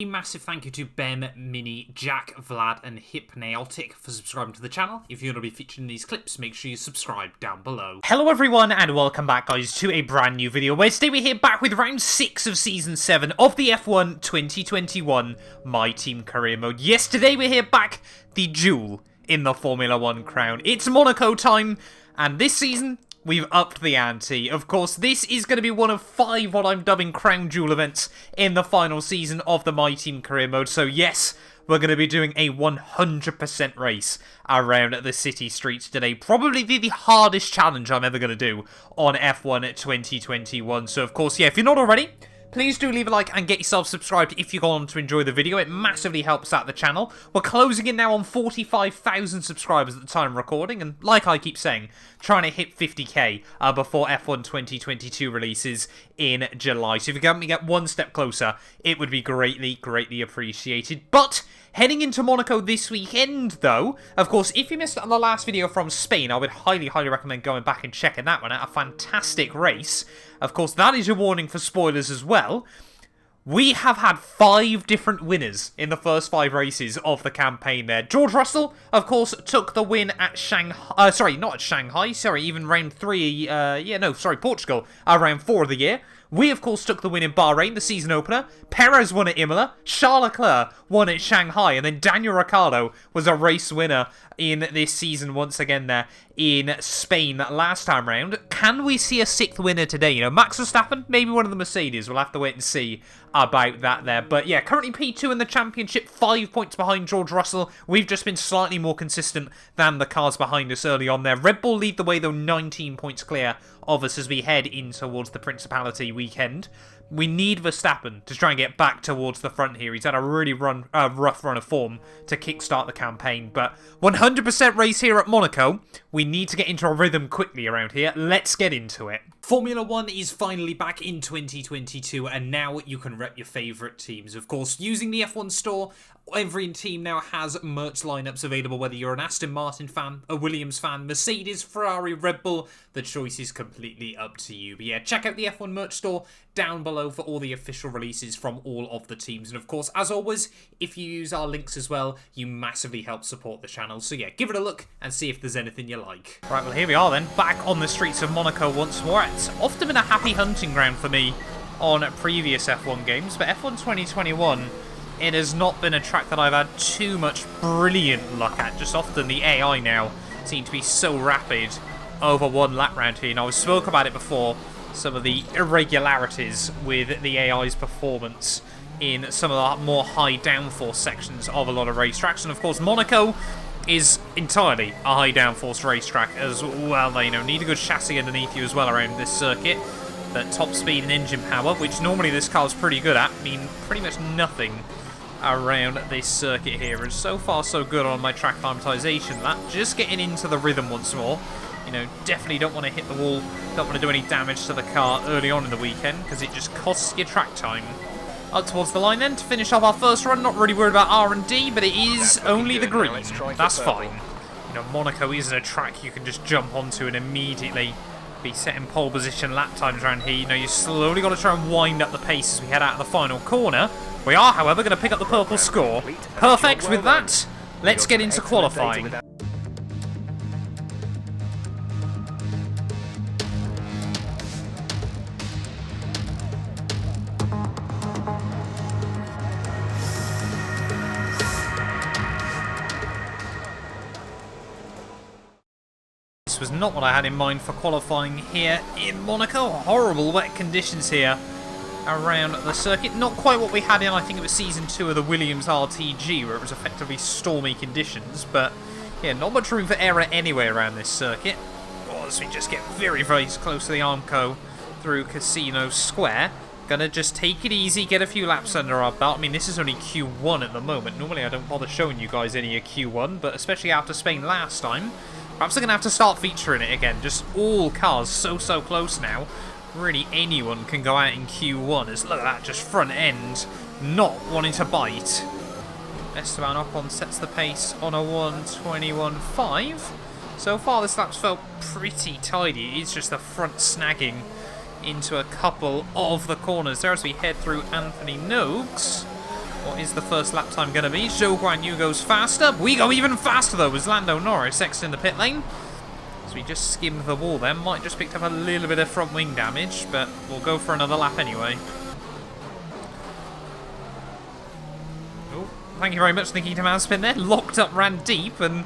A massive thank you to Ben, Mini, Jack, Vlad, and Hypnaotic for subscribing to the channel. If you want to be featured in these clips, make sure you subscribe down below. Hello everyone, and welcome back guys to a brand new video, where today we're here back with round 6 of Season 7 of the F1 2021 My Team Career Mode. Yes, today we're here back, the jewel in the Formula 1 crown. It's Monaco time, and this season, we've upped the ante. Of course, this is going to be one of 5 what I'm dubbing Crown Jewel events in the final season of the My Team Career Mode. So yes, we're going to be doing a 100% race around the city streets today. Probably the hardest challenge I'm ever going to do on F1 2021. So of course, yeah, if you're not already, please do leave a like and get yourself subscribed if you go on to enjoy the video. It massively helps out the channel. We're closing in now on 45,000 subscribers at the time of recording, and like I keep saying, trying to hit 50k before F1 2022 releases in July. So if you can help me get one step closer, it would be greatly appreciated. But heading into Monaco this weekend, though, of course, if you missed it on the last video from Spain, I would highly recommend going back and checking that one out. A fantastic race. Of course, that is your warning for spoilers as well. We have had 5 different winners in the first 5 races of the campaign there. George Russell, of course, took the win at Shanghai. Sorry, not at Shanghai. Sorry, even round 3. Portugal. Round 4 of the year. We, of course, took the win in Bahrain, the season opener. Perez won at Imola. Charles Leclerc won at Shanghai. And then Daniel Ricciardo was a race winner in this season once again there in Spain last time round. Can we see a 6th winner today? You know, Max Verstappen, maybe one of the Mercedes. We'll have to wait and see about that there. But yeah, currently P2 in the championship, 5 points behind George Russell. We've just been slightly more consistent than the cars behind us early on there. Red Bull lead the way though, 19 points clear of us as we head in towards the Principality weekend. We need Verstappen to try and get back towards the front here. He's had a really rough run of form to kickstart the campaign. But 100% race here at Monaco. We need to get into a rhythm quickly around here. Let's get into it. Formula 1 is finally back in 2022, and now you can rep your favourite teams. Of course, using the F1 store, every team now has merch lineups available, whether you're an Aston Martin fan, a Williams fan, Mercedes, Ferrari, Red Bull. The choice is completely up to you. But yeah, check out the F1 merch store down below for all the official releases from all of the teams. And of course, as always, if you use our links as well, you massively help support the channel. So yeah, give it a look and see if there's anything you like. Right, well here we are then, back on the streets of Monaco once more. It's often been a happy hunting ground for me on previous F1 games, but F1 2021, it has not been a track that I've had too much brilliant luck at. Just often the AI now seem to be so rapid over one lap round here. Now, I've spoke about it before, some of the irregularities with the AI's performance in some of the more high downforce sections of a lot of racetracks. And of course, Monaco is entirely a high downforce racetrack as well. They, you know, need a good chassis underneath you as well around this circuit. But top speed and engine power, which normally this car's pretty good at, mean pretty much nothing around this circuit here. And so far so good on my track climatization. That just getting into the rhythm once more. You know, definitely don't want to hit the wall, don't want to do any damage to the car early on in the weekend, because it just costs your track time. Up towards the line then to finish off our first run. Not really worried about R&D, but it is only the green. That's fine. You know, Monaco isn't a track you can just jump onto and immediately be set in pole position lap times around here. You know, you slowly got to try and wind up the pace as we head out of the final corner. We are, however, going to pick up the purple score. Perfect with that. Let's get into qualifying. This was not what I had in mind for qualifying here in Monaco. Horrible wet conditions here around the circuit. Not quite what we had in, I think it was Season 2 of the Williams RTG, where it was effectively stormy conditions. But yeah, not much room for error anyway around this circuit. As we just get very close to the Armco through Casino Square. Gonna just take it easy, get a few laps under our belt. I mean, this is only Q1 at the moment. Normally I don't bother showing you guys any of Q1, but especially after Spain last time, perhaps I'm going to have to start featuring it again. Just all cars so close now. Really anyone can go out in Q1. As look at that, just front end not wanting to bite. Esteban Ocon sets the pace on a 1:21.5. So far this lap's felt pretty tidy. It's just the front snagging into a couple of the corners there as we head through Anthony Noakes. What is the first lap time going to be? Zhou Guanyu goes faster. We go even faster, though, as Lando Norris exiting the pit lane. So we just skimmed the wall then. Might just picked up a little bit of front wing damage, but we'll go for another lap anyway. Oh, thank you very much, Nikita Mazepin there. Locked up, ran deep, and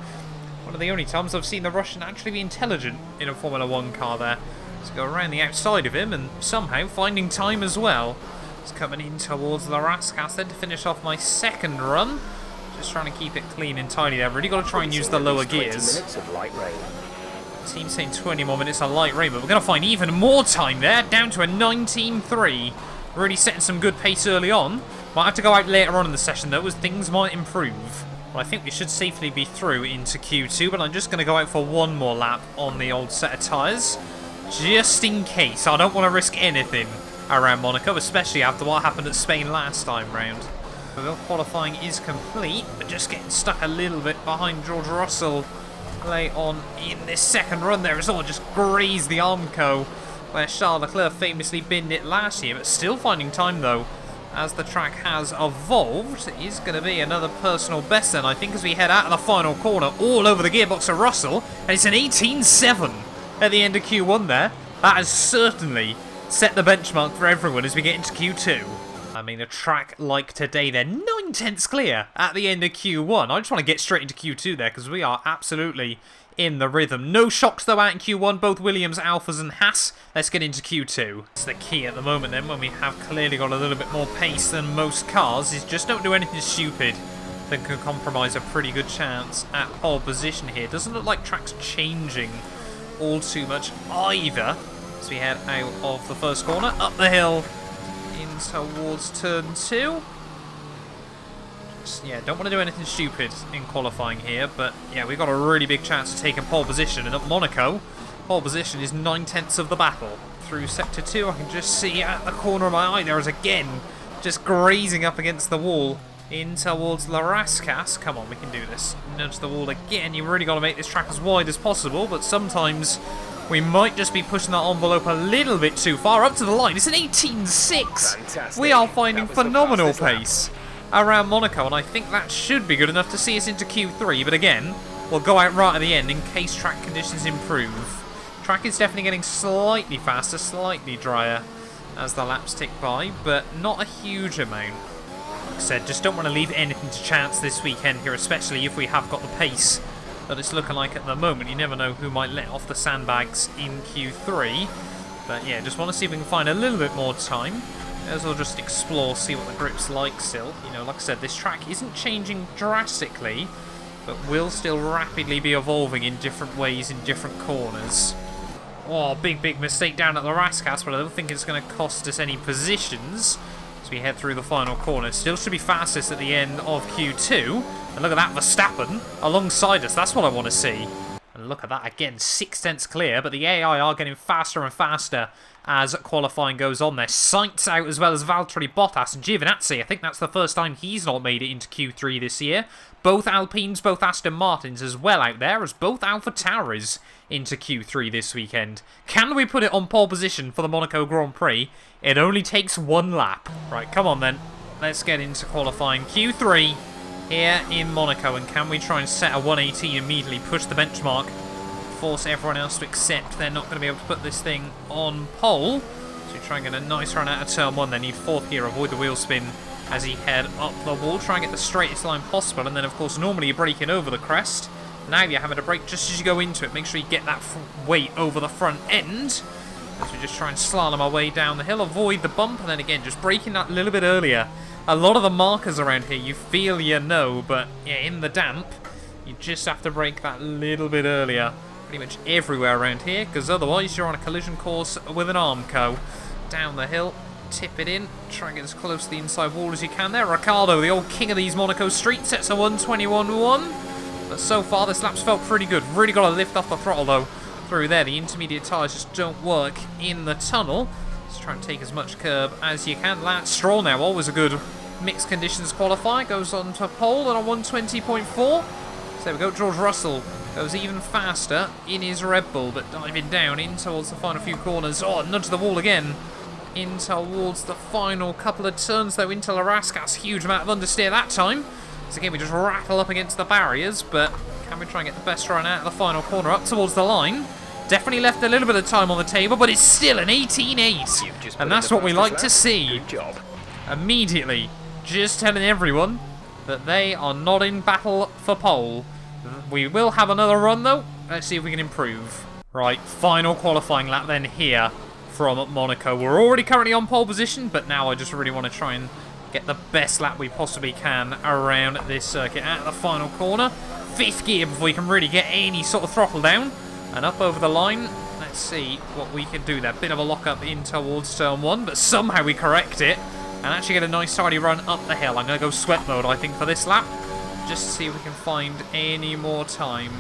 one of the only times I've seen the Russian actually be intelligent in a Formula 1 car there. Let's go around the outside of him and somehow finding time as well. It's coming in towards the Raskas then to finish off my second run. Just trying to keep it clean and tidy there. Really got to try and use the lower gears. Team saying 20 more minutes of light rain, but we're going to find even more time there. Down to a 19.3. Really setting some good pace early on. Might have to go out later on in the session though, as things might improve. Well, I think we should safely be through into Q2, but I'm just going to go out for one more lap on the old set of tyres. Just in case. I don't want to risk anything around Monaco, especially after what happened at Spain last time round. The qualifying is complete, but just getting stuck a little bit behind George Russell late on in this second run there. It's all just grazed the Armco, where Charles Leclerc famously binned it last year, but still finding time though. As the track has evolved, it is going to be another personal best then, I think, as we head out of the final corner all over the gearbox of Russell. And it's an 18.7 at the end of Q1 there. That has certainly set the benchmark for everyone as we get into Q2. I mean, a track like today, they're 9/10 clear at the end of Q1. I just want to get straight into Q2 there, because we are absolutely in the rhythm. No shocks though out in Q1, both Williams, Alphas and Haas. Let's get into Q2. It's the key at the moment then, when we have clearly got a little bit more pace than most cars, is just don't do anything stupid that can compromise a pretty good chance at pole position here. Doesn't look like track's changing all too much either. As we head out of the first corner, up the hill, in towards turn 2. Yeah, don't want to do anything stupid in qualifying here, but yeah, we've got a really big chance of taking pole position, and at Monaco, pole position is 9/10 of the battle. Through sector 2, I can just see at the corner of my eye there is again just grazing up against the wall in towards La Rascas. Come on, we can do this. Nudge the wall again. You've really got to make this track as wide as possible, but sometimes we might just be pushing that envelope a little bit too far. Up to the line, it's an 18.6. We are finding phenomenal pace around Monaco, and I think that should be good enough to see us into Q3, but again, we'll go out right at the end in case track conditions improve. Track is definitely getting slightly faster, slightly drier as the laps tick by, but not a huge amount. Like I said, just don't want to leave anything to chance this weekend here, especially if we have got the pace that it's looking like at the moment. You never know who might let off the sandbags in Q3, but yeah, just want to see if we can find a little bit more time. As we'll just explore, see what the grip's like still. You know, like I said, this track isn't changing drastically, but will still rapidly be evolving in different ways in different corners. Oh, big mistake down at the Rascas, but I don't think it's going to cost us any positions as we head through the final corner. Still should be fastest at the end of Q2. And look at that, Verstappen alongside us. That's what I want to see. And look at that again, 6/10 clear, but the AI are getting faster and faster as qualifying goes on. They're Sainz out as well as Valtteri Bottas and Giovinazzi. I think that's the first time he's not made it into Q3 this year. Both Alpines, both Aston Martins as well out there, as both AlphaTauris into Q3 this weekend. Can we put it on pole position for the Monaco Grand Prix? It only takes one lap. Right, come on then. Let's get into qualifying Q3 here in Monaco, and can we try and set a 118 immediately, push the benchmark, force everyone else to accept they're not going to be able to put this thing on pole. So we try and get a nice run out of turn 1. They need 4th gear, avoid the wheel spin as he head up the wall, try and get the straightest line possible, and then of course normally you're braking over the crest. Now you're having to brake just as you go into it. Make sure you get that weight over the front end as we just try and slalom our way down the hill, avoid the bump, and then again just braking that little bit earlier. A lot of the markers around here you feel you know, but yeah, in the damp you just have to brake that little bit earlier pretty much everywhere around here, because otherwise you're on a collision course with an Armco. Down the hill, tip it in, try and get as close to the inside wall as you can there. Ricciardo, the old king of these Monaco streets, sets a 1:21.1, but so far this lap's felt pretty good. Really got to lift off the throttle though through there. The intermediate tyres just don't work in the tunnel. Just try and take as much curb as you can. Lance Stroll now, always a good mixed conditions qualifier, goes on to pole at a 1:20.4. So there we go, George Russell goes even faster in his Red Bull, but diving down in towards the final few corners. Oh, nudge the wall again. in towards the final couple of turns, though, into Larascas. Huge amount of understeer that time. So again, we just rattle up against the barriers, but can we try and get the best run out of the final corner up towards the line? Definitely left a little bit of time on the table, but it's still an 18.8. And that's what we like to see. Good job. Immediately, just telling everyone that they are not in battle for pole. We will have another run, though. Let's see if we can improve. Right, final qualifying lap then here from Monaco. We're already currently on pole position, but now I just really want to try and get the best lap we possibly can around this circuit. At the final corner, 5th gear before we can really get any sort of throttle down. And up over the line, let's see what we can do there. Bit of a lock-up in towards turn 1, but somehow we correct it and actually get a nice tidy run up the hill. I'm going to go sweat mode, I think, for this lap, just to see if we can find any more time.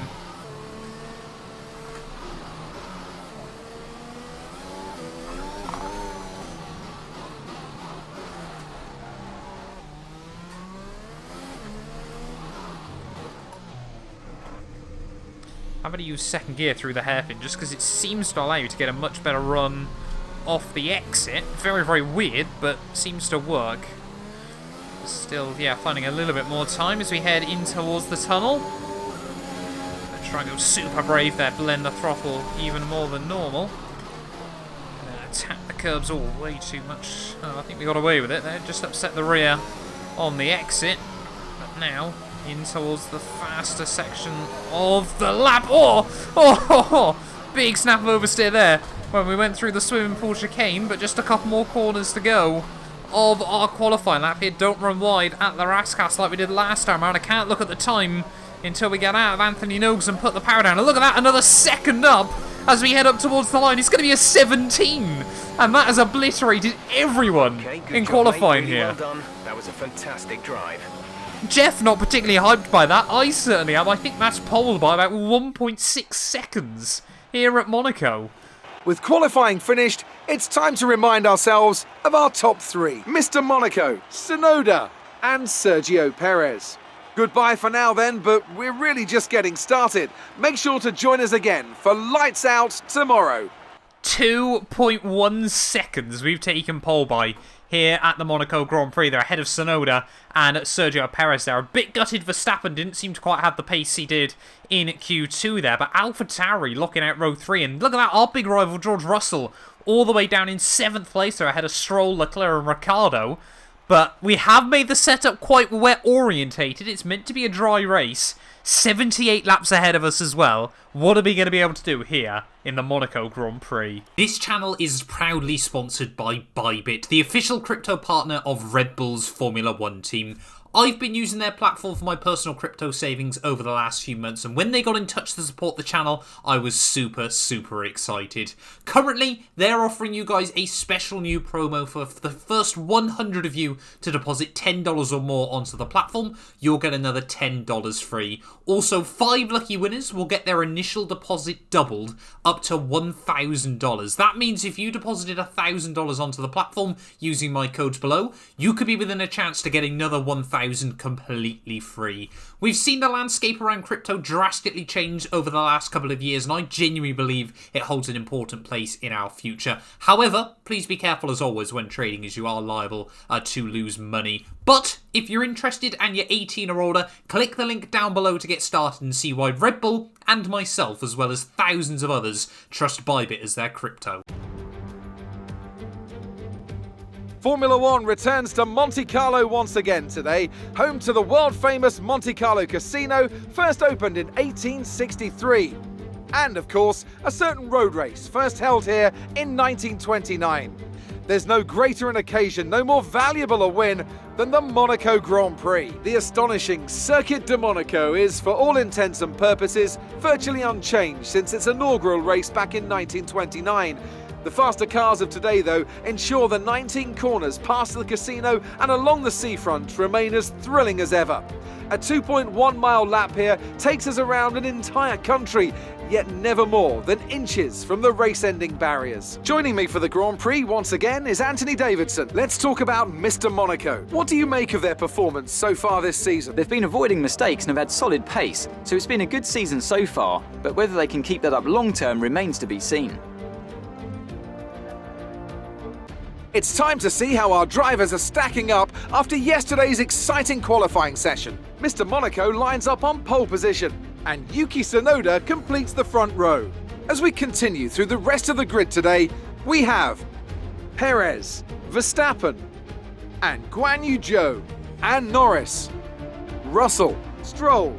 I'm going to use 2nd gear through the hairpin just because it seems to allow you to get a much better run off the exit. Very, very weird, but seems to work. Still, yeah, finding a little bit more time as we head in towards the tunnel. Let's try and go super brave there, blend the throttle even more than normal. Tap the curbs all way too much. Oh, I think we got away with it there. Just upset the rear on the exit. But now in towards the faster section of the lap. Oh, big snap of oversteer there when we went through the swimming pool chicane, but just a couple more corners to go of our qualifying lap here. Don't run wide at the Rascas like we did last time around. I can't look at the time until we get out of Anthony Nogues and put the power down. And look at that, another second up as we head up towards the line. It's going to be a 17, and that has obliterated everyone in qualifying here. Well done. That was a fantastic drive. Jeff not particularly hyped by that. I certainly am. I think that's pole by about 1.6 seconds here at Monaco. With qualifying finished, it's time to remind ourselves of our top 3. Mr. Monaco, Tsunoda and Sergio Perez. Goodbye for now then, but we're really just getting started. Make sure to join us again for Lights Out tomorrow. 2.1 seconds we've taken pole by here at the Monaco Grand Prix. They're ahead of Tsunoda and Sergio Perez there. A bit gutted Verstappen didn't seem to quite have the pace he did in Q2 there, but AlphaTauri locking out row 3. And look at that, our big rival George Russell all the way down in 7th place there ahead of Stroll, Leclerc and Ricciardo. But we have made the setup quite wet orientated. It's meant to be a dry race. 78 laps ahead of us as well. What are we going to be able to do here in the Monaco Grand Prix? This channel is proudly sponsored by Bybit, the official crypto partner of Red Bull's Formula 1 team. I've been using their platform for my personal crypto savings over the last few months, and when they got in touch to support the channel, I was super excited. Currently, they're offering you guys a special new promo for the first 100 of you to deposit $10 or more onto the platform. You'll get another $10 free. Also, 5 lucky winners will get their initial deposit doubled up to $1,000. That means if you deposited $1,000 onto the platform using my codes below, you could be within a chance to get another $1,000 completely free. We've seen the landscape around crypto drastically change over the last couple of years, and I genuinely believe it holds an important place in our future. However, please be careful as always when trading, as you are liable to lose money. But if you're interested and you're 18 or older, click the link down below to get started and see why Red Bull and myself, as well as thousands of others, trust Bybit as their crypto. Formula 1 returns to Monte Carlo once again today, home to the world-famous Monte Carlo Casino, first opened in 1863. And, of course, a certain road race, first held here in 1929. There's no greater an occasion, no more valuable a win than the Monaco Grand Prix. The astonishing Circuit de Monaco is, for all intents and purposes, virtually unchanged since its inaugural race back in 1929. The faster cars of today, though, ensure the 19 corners past the casino and along the seafront remain as thrilling as ever. A 2.1 mile lap here takes us around an entire country, yet never more than inches from the race-ending barriers. Joining me for the Grand Prix once again is Anthony Davidson. Let's talk about Mr. Monaco. What do you make of their performance so far this season? They've been avoiding mistakes and have had solid pace, so it's been a good season so far, but whether they can keep that up long-term remains to be seen. It's time to see how our drivers are stacking up after yesterday's exciting qualifying session. Mr. Monaco lines up on pole position, and Yuki Tsunoda completes the front row. As we continue through the rest of the grid today, we have Perez, Verstappen, and Guan Yu Zhou, and Norris, Russell, Stroll,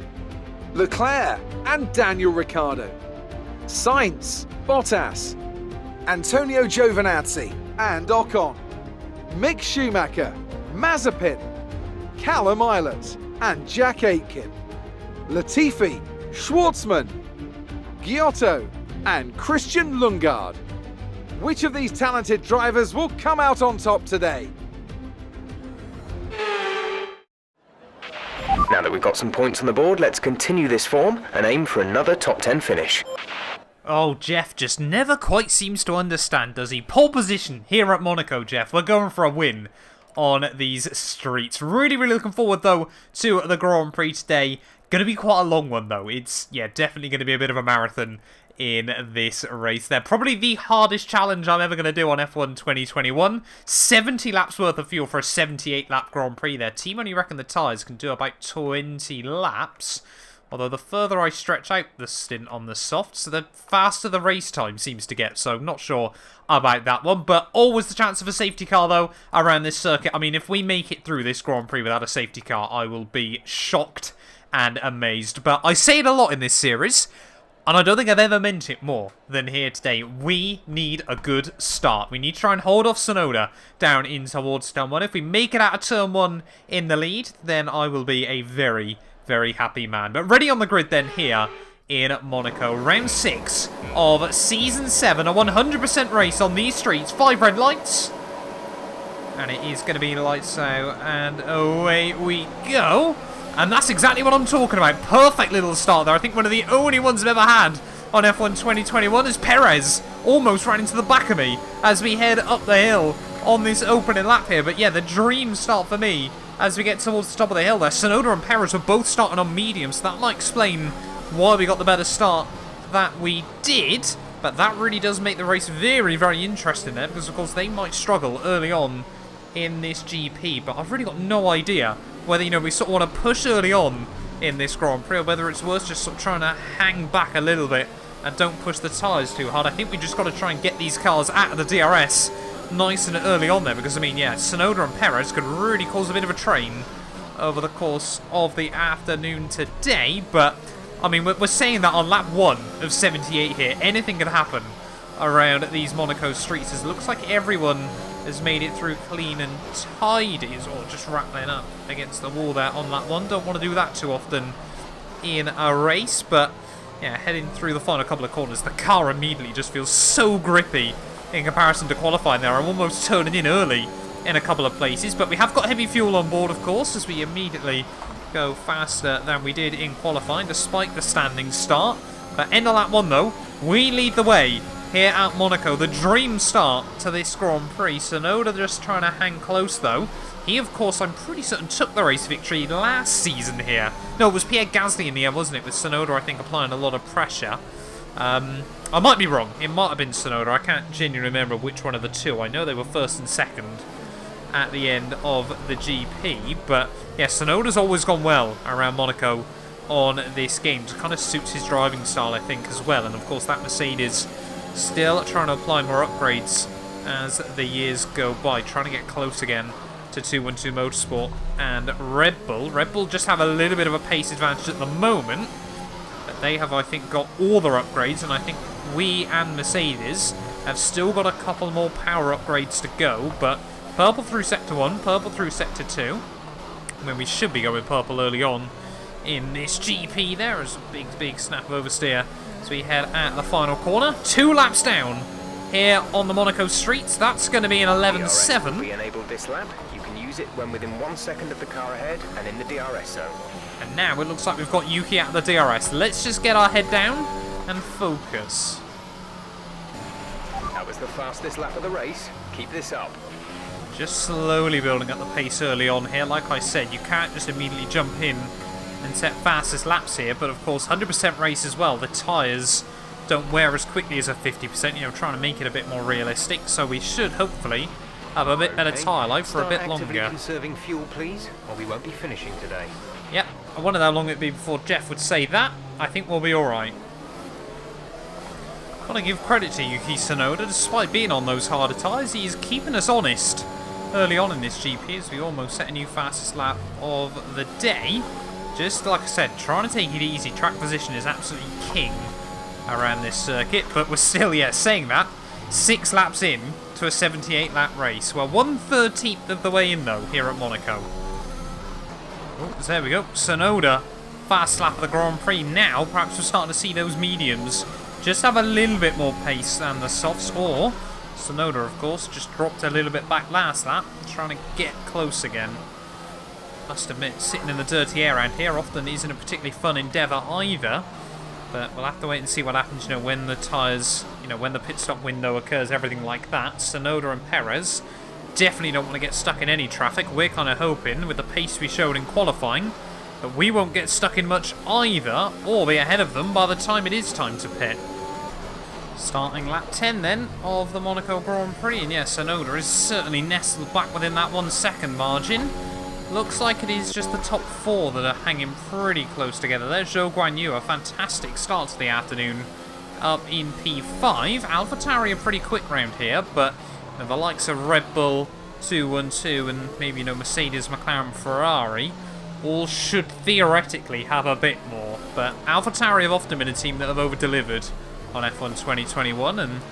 Leclerc, and Daniel Ricciardo, Sainz, Bottas, Antonio Giovinazzi, and Ocon, Mick Schumacher, Mazepin, Callum Ilott, and Jack Aitken, Latifi, Schwartzman, Giotto, and Christian Lundgaard. Which of these talented drivers will come out on top today? Now that we've got some points on the board, let's continue this form and aim for another top 10 finish. Oh, Jeff just never quite seems to understand, does he? Pole position here at Monaco, Jeff. We're going for a win on these streets. Really, really looking forward, though, to the Grand Prix today. Going to be quite a long one, though. It's, yeah, definitely going to be a bit of a marathon in this race there. Probably the hardest challenge I'm ever going to do on F1 2021. 70 laps worth of fuel for a 78-lap Grand Prix there. Team only reckon the tyres can do about 20 laps. Although the further I stretch out the stint on the softs, the faster the race time seems to get. So not sure about that one. But always the chance of a safety car, though, around this circuit. I mean, if we make it through this Grand Prix without a safety car, I will be shocked and amazed. But I say it a lot in this series, and I don't think I've ever meant it more than here today. We need a good start. We need to try and hold off Tsunoda down in towards turn 1. If we make it out of turn 1 in the lead, then I will be a very, very happy man. But ready on the grid then here in Monaco. Round 6 of Season 7. A 100% race on these streets. 5 red lights. And it is going to be lights out. And away we go. And that's exactly what I'm talking about. Perfect little start there. I think one of the only ones I've ever had on F1 2021 is Perez. Almost ran into the back of me as we head up the hill on this opening lap here. But yeah, the dream start for me as we get towards the top of the hill there. Tsunoda and Perez were both starting on medium, so that might explain why we got the better start that we did. But that really does make the race very, very interesting there, because of course they might struggle early on in this GP. But I've really got no idea whether, you know, we sort of want to push early on in this Grand Prix, or whether it's worth just sort of trying to hang back a little bit and don't push the tyres too hard. I think we just got to try and get these cars out of the DRS nice and early on there, because, I mean, yeah, Tsunoda and Perez could really cause a bit of a train over the course of the afternoon today. But, I mean, we're saying that on lap 1 of 78 here. Anything could happen around these Monaco streets, as it looks like everyone has made it through clean and tidy, or just rattling up against the wall there on lap 1. Don't want to do that too often in a race, but yeah, heading through the final couple of corners, the car immediately just feels so grippy in comparison to qualifying there. I'm almost turning in early in a couple of places, but we have got heavy fuel on board, of course, as we immediately go faster than we did in qualifying, despite the standing start. But end of lap 1, though, we lead the way here at Monaco. The dream start to this Grand Prix. Tsunoda just trying to hang close, though. He, of course, I'm pretty certain took the race victory last season here. No, it was Pierre Gasly in the end, wasn't it? With Tsunoda, I think, applying a lot of pressure. I might be wrong. It might have been Tsunoda. I can't genuinely remember which one of the two. I know they were first and second at the end of the GP. But, yeah, Tsunoda's always gone well around Monaco on this game. It kind of suits his driving style, I think, as well. And, of course, that Mercedes still trying to apply more upgrades as the years go by, trying to get close again to 212 Motorsport and Red Bull. Red Bull just have a little bit of a pace advantage at the moment, but they have, I think, got all their upgrades, and I think we and Mercedes have still got a couple more power upgrades to go. But purple through Sector 1, purple through Sector 2, and then we should be going purple early on in this GP. There is a big snap of oversteer as we head at the final corner. 2 laps down here on the Monaco streets. That's going to be an 11.7. We enabled this lap. You can use it when within 1 second of the car ahead and in the DRS zone. And now it looks like we've got Yuki at the DRS. Let's just get our head down and focus. That was the fastest lap of the race. Keep this up. Just slowly building up the pace early on here. Like I said, you can't just immediately jump in and set fastest laps here, but of course 100% race as well. The tyres don't wear as quickly as a 50%, you know, trying to make it a bit more realistic, so we should hopefully have a bit better tyre life for a bit actively longer. conserving fuel, please, or we won't be finishing today. Yep, I wondered how long it'd be before Jeff would say that. I think we'll be alright. Gotta give credit to Yuki Tsunoda, despite being on those harder tyres, he's keeping us honest early on in this GP as we almost set a new fastest lap of the day. Just like I said, trying to take it easy, track position is absolutely king around this circuit, but we're still, saying that, 6 laps in to a 78 lap race. We're 1/13 of the way in though, here at Monaco. Oh, there we go, Tsunoda, fast lap of the Grand Prix now. Perhaps we're starting to see those mediums just have a little bit more pace than the softs, or Tsunoda, of course, just dropped a little bit back last lap, trying to get close again. Must admit, sitting in the dirty air around here often isn't a particularly fun endeavour either. But we'll have to wait and see what happens, when the tyres, when the pit stop window occurs, everything like that. Tsunoda and Perez definitely don't want to get stuck in any traffic. We're kind of hoping, with the pace we showed in qualifying, that we won't get stuck in much either, or be ahead of them by the time it is time to pit. Starting lap 10 then of the Monaco Grand Prix, and Tsunoda is certainly nestled back within that 1 second margin. Looks like it is just the top 4 that are hanging pretty close together. There's Zhou Guanyu, a fantastic start to the afternoon up in P5. AlphaTauri are pretty quick round here, but the likes of Red Bull, 212, and maybe Mercedes, McLaren, Ferrari all should theoretically have a bit more. But AlphaTauri have often been a team that have over-delivered on F1 2021, and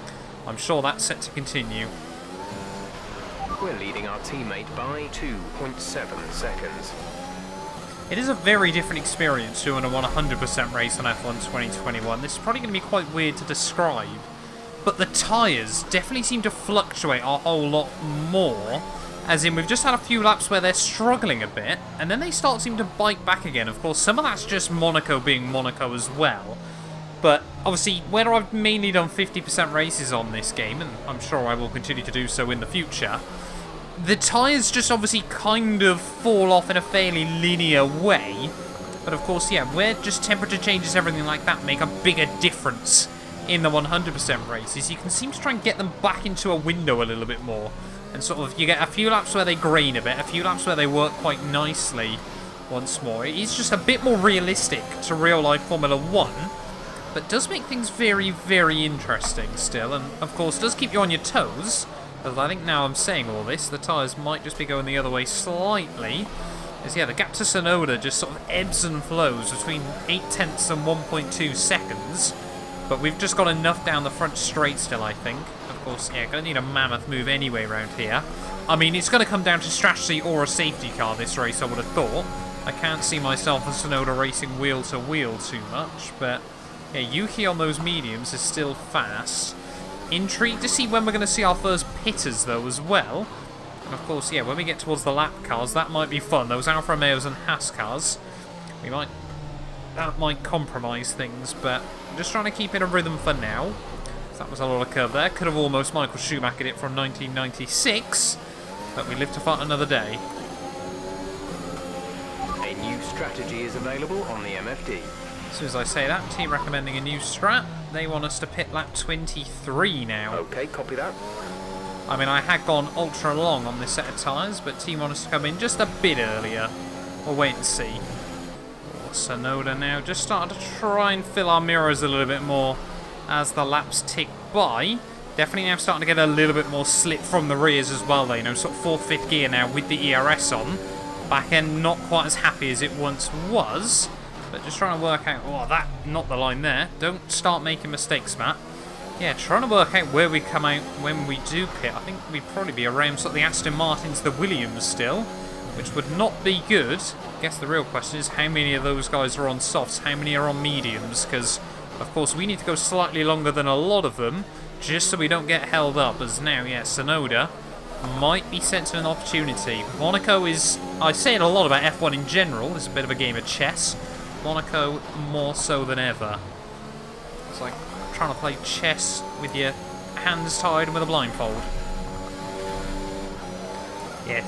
I'm sure that's set to continue. We're leading our teammate by 2.7 seconds. It is a very different experience doing a 100% race on F1 2021. This is probably going to be quite weird to describe, but the tyres definitely seem to fluctuate a whole lot more. As in, we've just had a few laps where they're struggling a bit, and then they start seem to bite back again. Of course, some of that's just Monaco being Monaco as well. But obviously, where I've mainly done 50% races on this game, and I'm sure I will continue to do so in the future, the tyres just obviously kind of fall off in a fairly linear way. But of course, where just temperature changes, everything like that, make a bigger difference in the 100% races, you can seem to try and get them back into a window a little bit more. And sort of, you get a few laps where they grain a bit, a few laps where they work quite nicely once more. It's just a bit more realistic to real-life Formula 1, but does make things very, very interesting still. And of course, does keep you on your toes. As I think now I'm saying all this, the tyres might just be going the other way slightly. As the gap to Tsunoda just sort of ebbs and flows between 0.8 and 1.2 seconds. But we've just got enough down the front straight still, I think. Of course, going to need a mammoth move anyway around here. I mean, it's going to come down to strategy or a safety car this race, I would have thought. I can't see myself and Tsunoda racing wheel to wheel too much, but Yuki on those mediums is still fast. Intrigued to see when we're going to see our first pitters, though, as well. And of course, when we get towards the lap cars, that might be fun. Those Alfa Romeos and Haas cars, that might compromise things, but I'm just trying to keep in a rhythm for now. That was a lot of curve there. Could have almost Michael Schumachered it from 1996, but we live to fight another day. A new strategy is available on the MFD. As soon as I say that, team recommending a new strat. They want us to pit lap 23 now. Okay, copy that. I mean, I had gone ultra long on this set of tyres, but team want us to come in just a bit earlier. We'll wait and see. Tsunoda now just starting to try and fill our mirrors a little bit more as the laps tick by. Definitely now starting to get a little bit more slip from the rears as well, though. Sort of 4th, 5th gear now with the ERS on. Back end not quite as happy as it once was. But just trying to work out... Oh, that... Not the line there. Don't start making mistakes, Matt. Trying to work out where we come out when we do pit. I think we'd probably be around sort of the Aston Martins, the Williams still, which would not be good. I guess the real question is how many of those guys are on softs, how many are on mediums, because, of course, we need to go slightly longer than a lot of them, just so we don't get held up, as now, Tsunoda might be sensing an opportunity. Monaco is... I say it a lot about F1 in general. It's a bit of a game of chess. Monaco more so than ever. It's like trying to play chess with your hands tied and with a blindfold.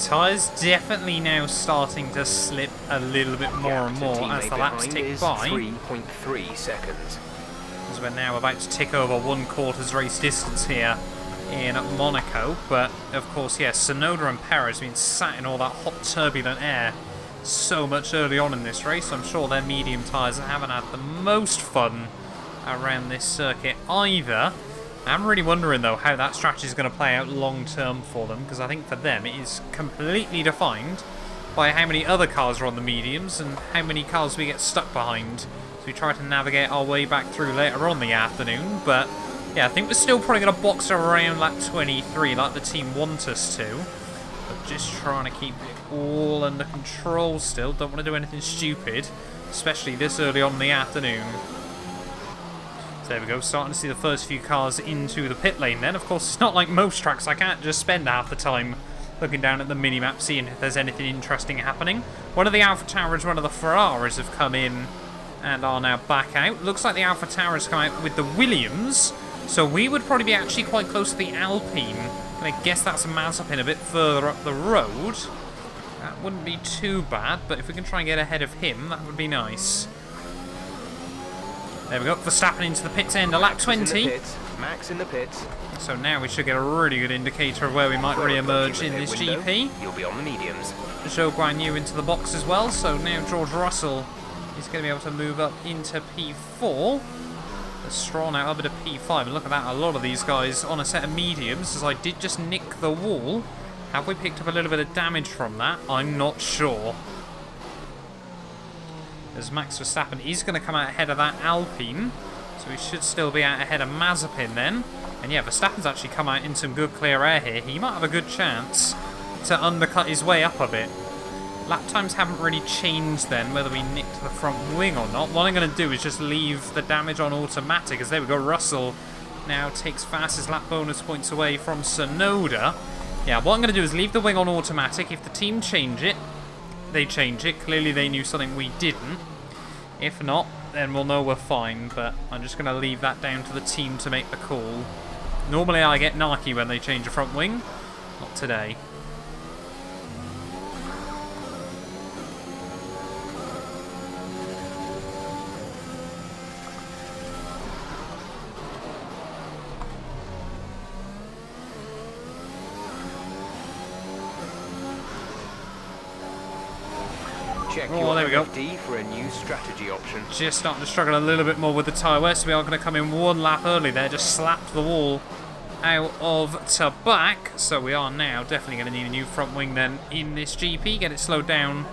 Tyres definitely now starting to slip a little bit more and more as the laps tick by. 3.3 seconds. As we're now about to tick over 1/4 race distance here in Monaco. But, of course, yeah, Tsunoda and Perez have been sat in all that hot, turbulent air so much early on in this race. I'm sure their medium tyres haven't had the most fun around this circuit either. I'm really wondering, though, how that strategy is going to play out long-term for them, because I think for them it is completely defined by how many other cars are on the mediums and how many cars we get stuck behind. So we try to navigate our way back through later on in the afternoon, but yeah, I think we're still probably going to box around lap 23 like the team want us to. But just trying to keep it all under control still. Don't want to do anything stupid, especially this early on in the afternoon. So there we go, starting to see the first few cars into the pit lane then. Of course, it's not like most tracks. I can't just spend half the time looking down at the minimap, seeing if there's anything interesting happening. One of the Alpha Tauras, one of the Ferraris have come in and are now back out. Looks like the Alpha Tauras come out with the Williams, so we would probably be actually quite close to the Alpine. And I guess that's a Mazepin a bit further up the road. That wouldn't be too bad, but if we can try and get ahead of him, that would be nice. There we go, Verstappen into the pits end, a lap 20. Max in the pits. So now we should get a really good indicator of where we might re-emerge in this GP. You'll be on the mediums. Zhou Guanyu into the box as well, so now George Russell is going to be able to move up into P4. The Stroll now up into P5, and look at that, a lot of these guys on a set of mediums, as I did just nick the wall. Have we picked up a little bit of damage from that? I'm not sure. As Max Verstappen is going to come out ahead of that Alpine, so we should still be out ahead of Mazepin then. And yeah, Verstappen's actually come out in some good clear air here. He might have a good chance to undercut his way up a bit. Lap times haven't really changed then, whether we nicked the front wing or not. What I'm going to do is just leave the damage on automatic, as there we go, Russell now takes fastest lap bonus points away from Tsunoda. Yeah, what I'm going to do is leave the wing on automatic. If the team change it, they change it. Clearly they knew something we didn't. If not, then we'll know we're fine, but I'm just going to leave that down to the team to make the call. Normally I get narky when they change the front wing, not today. Check Oh, there we go. D for a new strategy option. Just starting to struggle a little bit more with the tyre wear, so we are going to come in one lap early there. Just slapped the wall out of to back. So we are now definitely going to need a new front wing then in this GP. Get it slowed down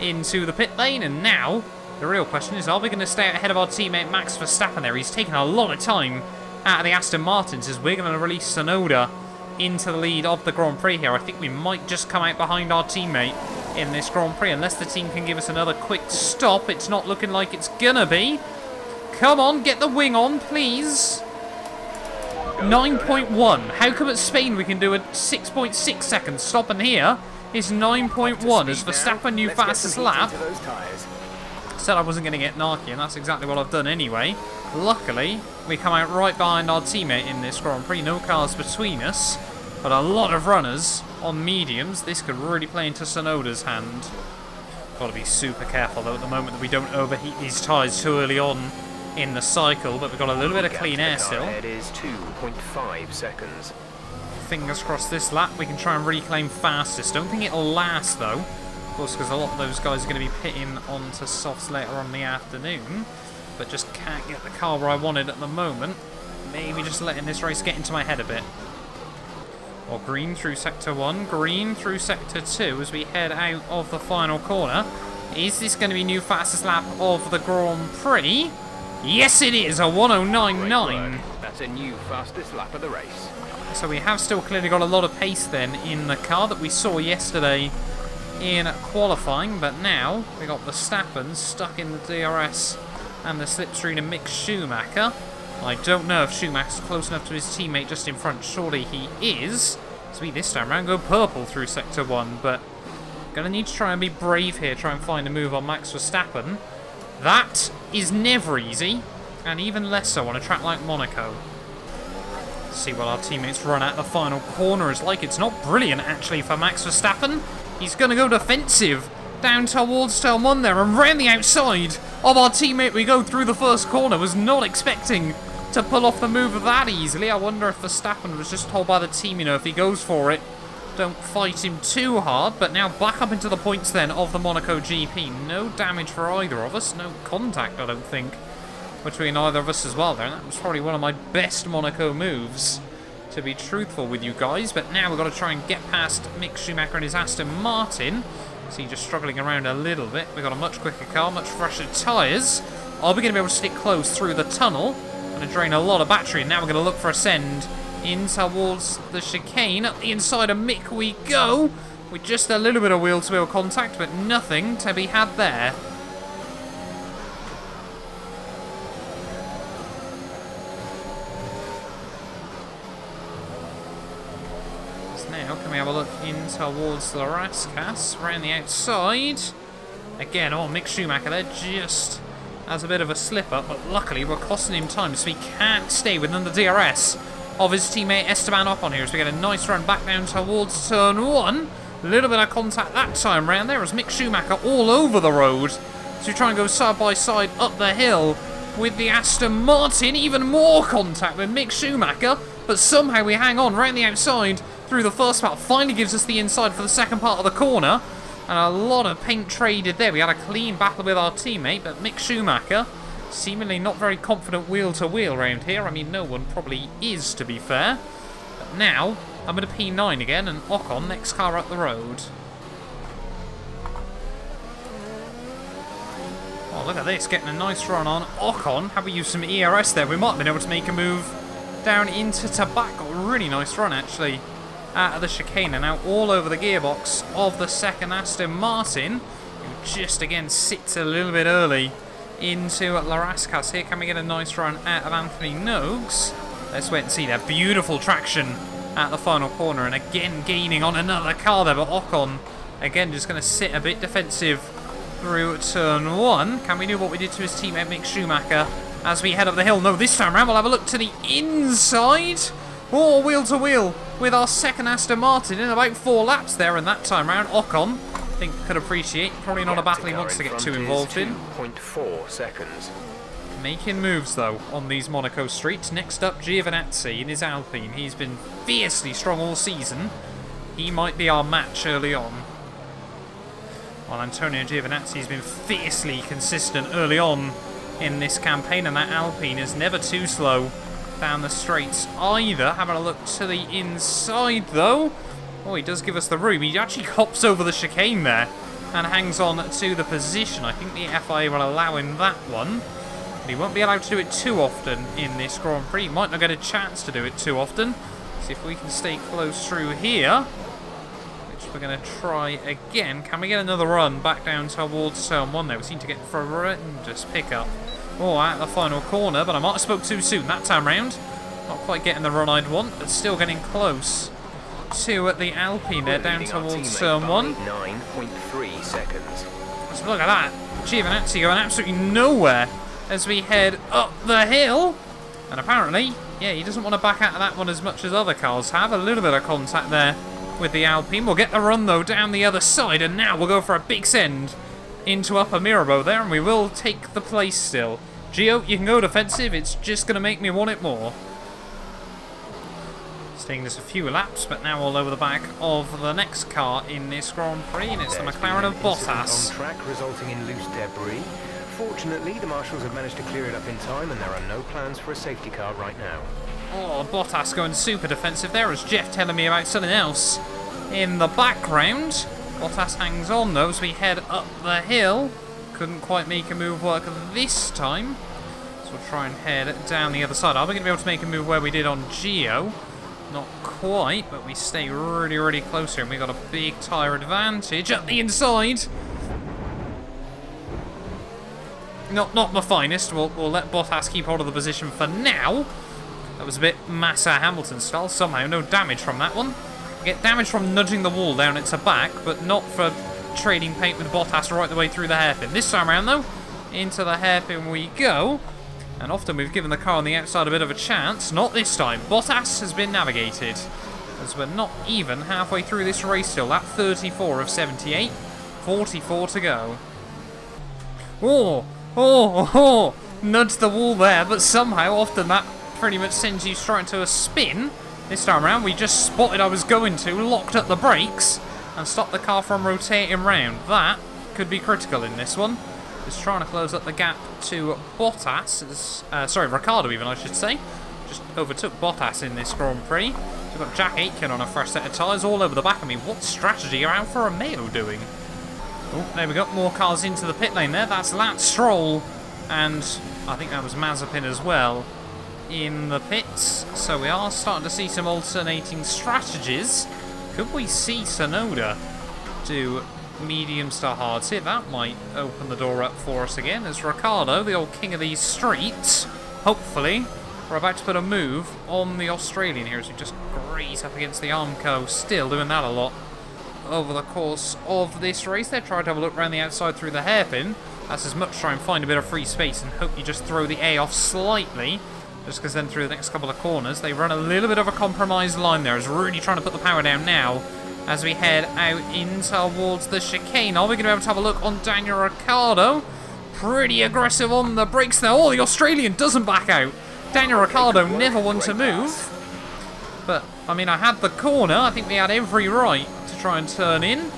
into the pit lane. And now the real question is, are we going to stay ahead of our teammate Max Verstappen there? He's taken a lot of time out of the Aston Martins, as we're going to release Tsunoda into the lead of the Grand Prix here. I think we might just come out behind our teammate in this Grand Prix, unless the team can give us another quick stop. It's not looking like it's gonna be. Come on, get the wing on, please. 9.1. How come at Spain we can do a 6.6 second stop, and here is 9.1 as Verstappen knew fastest lap. Said I wasn't going to get narky, and that's exactly what I've done anyway. Luckily, we come out right behind our teammate in this Grand Prix. No cars between us, but a lot of runners on mediums. This could really play into Tsunoda's hand. Got to be super careful though at the moment that we don't overheat these tyres too early on in the cycle, but we've got a little bit of clean air still. It is 2.5 seconds. Fingers crossed this lap we can try and reclaim fastest. Don't think it'll last though, of course, because a lot of those guys are going to be pitting onto softs later on in the afternoon, but just can't get the car where I wanted at the moment. Maybe just letting this race get into my head a bit. Or green through sector 1, green through sector 2 as we head out of the final corner. Is this going to be new fastest lap of the Grand Prix? Yes, it is, a 1:09.9. That's a new fastest lap of the race. So we have still clearly got a lot of pace then in the car that we saw yesterday in qualifying, but now we got Verstappen stuck in the DRS and the slipstream of Mick Schumacher. I don't know if Schumacher's close enough to his teammate just in front. Surely he is. So we this time around go purple through sector 1, but gonna need to try and be brave here, try and find a move on Max Verstappen. That is never easy, and even less so on a track like Monaco. See what our teammates run at the final corner is like. It's not brilliant actually for Max Verstappen. He's gonna go defensive down towards turn 1 there, and round the outside of our teammate we go through the first corner. Was not expecting to pull off the move that easily. I wonder if Verstappen was just told by the team, you know, if he goes for it, don't fight him too hard. But now back up into the points then of the Monaco GP. No damage for either of us. No contact, I don't think, between either of us as well there. And that was probably one of my best Monaco moves, to be truthful with you guys. But now we've got to try and get past Mick Schumacher and his Aston Martin. See, just struggling around a little bit. We've got a much quicker car, much fresher tyres. Are we going to be able to stick close through the tunnel? Going to drain a lot of battery. And now we're going to look for a send in towards the chicane. Up the inside of Mick we go, with just a little bit of wheel-to-wheel contact, but nothing to be had there. So now, can we have a look in towards the Rascas, around the outside? Again, oh, Mick Schumacher there just has a bit of a slip-up, but luckily we're costing him time, so he can't stay within the DRS of his teammate Esteban Ocon here, as we get a nice run back down towards turn 1. A little bit of contact that time round there as Mick Schumacher all over the road. So we try and go side by side up the hill with the Aston Martin. Even more contact with Mick Schumacher, but somehow we hang on round the outside through the first part. Finally gives us the inside for the second part of the corner. And a lot of paint traded there. We had a clean battle with our teammate, but Mick Schumacher seemingly not very confident wheel-to-wheel round here. I mean, no one probably is, to be fair. But now, I'm at a P9 again, and Ocon, next car up the road. Oh, look at this, getting a nice run on Ocon. Have we used some ERS there? We might have been able to make a move down into tobacco. Really nice run, actually, out of the chicane. And now all over the gearbox of the second Aston Martin, who just, again, sits a little bit early into La Rascas here. Can we get a nice run out of Anthony Noakes? Let's wait and see there. Beautiful traction at the final corner, and again gaining on another car there, but Ocon again just going to sit a bit defensive through turn 1. Can we do what we did to his teammate Mick Schumacher as we head up the hill? No, this time around we'll have a look to the inside. Oh, wheel to wheel with our second Aston Martin in about 4 laps there, and that time round Ocon, I think, could appreciate. Probably not a battle he wants to get too involved in. 2.4 seconds. Making moves, though, on these Monaco streets. Next up, Giovinazzi in his Alpine. He's been fiercely strong all season. He might be our match early on. While Antonio Giovinazzi's been fiercely consistent early on in this campaign, and that Alpine is never too slow down the straights either. Having a look to the inside, though. Oh, he does give us the room. He actually hops over the chicane there and hangs on to the position. I think the FIA will allow him that one. But he won't be allowed to do it too often in this Grand Prix. He might not get a chance to do it too often. See if we can stay close through here, which we're going to try again. Can we get another run back down towards turn 1 there? We seem to get horrendous pickup. Oh, at the final corner, but I might have spoke too soon that time round. Not quite getting the run I'd want, but still getting close to the Alpine there, down towards turn 1. 9.3 seconds. So look at that. Giovinazzi going absolutely nowhere as we head up the hill. And apparently, yeah, he doesn't want to back out of that one as much as other cars have. A little bit of contact there with the Alpine. We'll get the run, though, down the other side. And now we'll go for a big send into Upper Mirabeau there. And we will take the place still. Gio, you can go defensive. It's just going to make me want it more. Staying just a few laps, but now all over the back of the next car in this Grand Prix, and it's the McLaren of Bottas. On track, resulting in loose debris. Fortunately, the marshals have managed to clear it up in time, and there are no plans for a safety car right now. Oh, Bottas going super defensive there, as Jeff telling me about something else in the background. Bottas hangs on, though, as we head up the hill. Couldn't quite make a move work this time, so we'll try and head down the other side. Are we going to be able to make a move where we did on Gio? Not quite, but we stay really, really close here, and we got a big tyre advantage up the inside. Not the finest. We'll let Bottas keep hold of the position for now. That was a bit Massa Hamilton style. Somehow, no damage from that one. We get damage from nudging the wall down its back, but not for trading paint with Bottas right the way through the hairpin. This time around, though, into the hairpin we go. And often we've given the car on the outside a bit of a chance. Not this time. Bottas has been navigated, as we're not even halfway through this race still. Lap 34 of 78. 44 to go. Oh, nudged the wall there, but somehow often that pretty much sends you straight into a spin. This time around, we just spotted I was going to, locked up the brakes, and stopped the car from rotating round. That could be critical in this one. Just trying to close up the gap to Bottas. Sorry, Ricciardo even, I should say. Just overtook Bottas in this Grand Prix. So we've got Jack Aitken on a fresh set of tyres all over the back of me. What strategy are Alfa Romeo doing? Oh, there we go. More cars into the pit lane there. That's Lance Stroll. And I think that was Mazepin as well in the pits. So we are starting to see some alternating strategies. Could we see Tsunoda do mediums to hards here? That might open the door up for us again. As Ricciardo, the old king of these streets, hopefully, we're about to put a move on the Australian here as we just graze up against the Armco. Still doing that a lot over the course of this race. They're trying to have a look around the outside through the hairpin. That's as much try and find a bit of free space and hope you just throw the A off slightly, just because then through the next couple of corners they run a little bit of a compromised line there. Is really trying to put the power down now as we head out in towards the chicane. Are we going to be able to have a look on Daniel Ricciardo? Pretty aggressive on the brakes there. Oh, the Australian doesn't back out. Daniel Ricciardo never one to move. But, I mean, I had the corner. I think we had every right to try and turn in.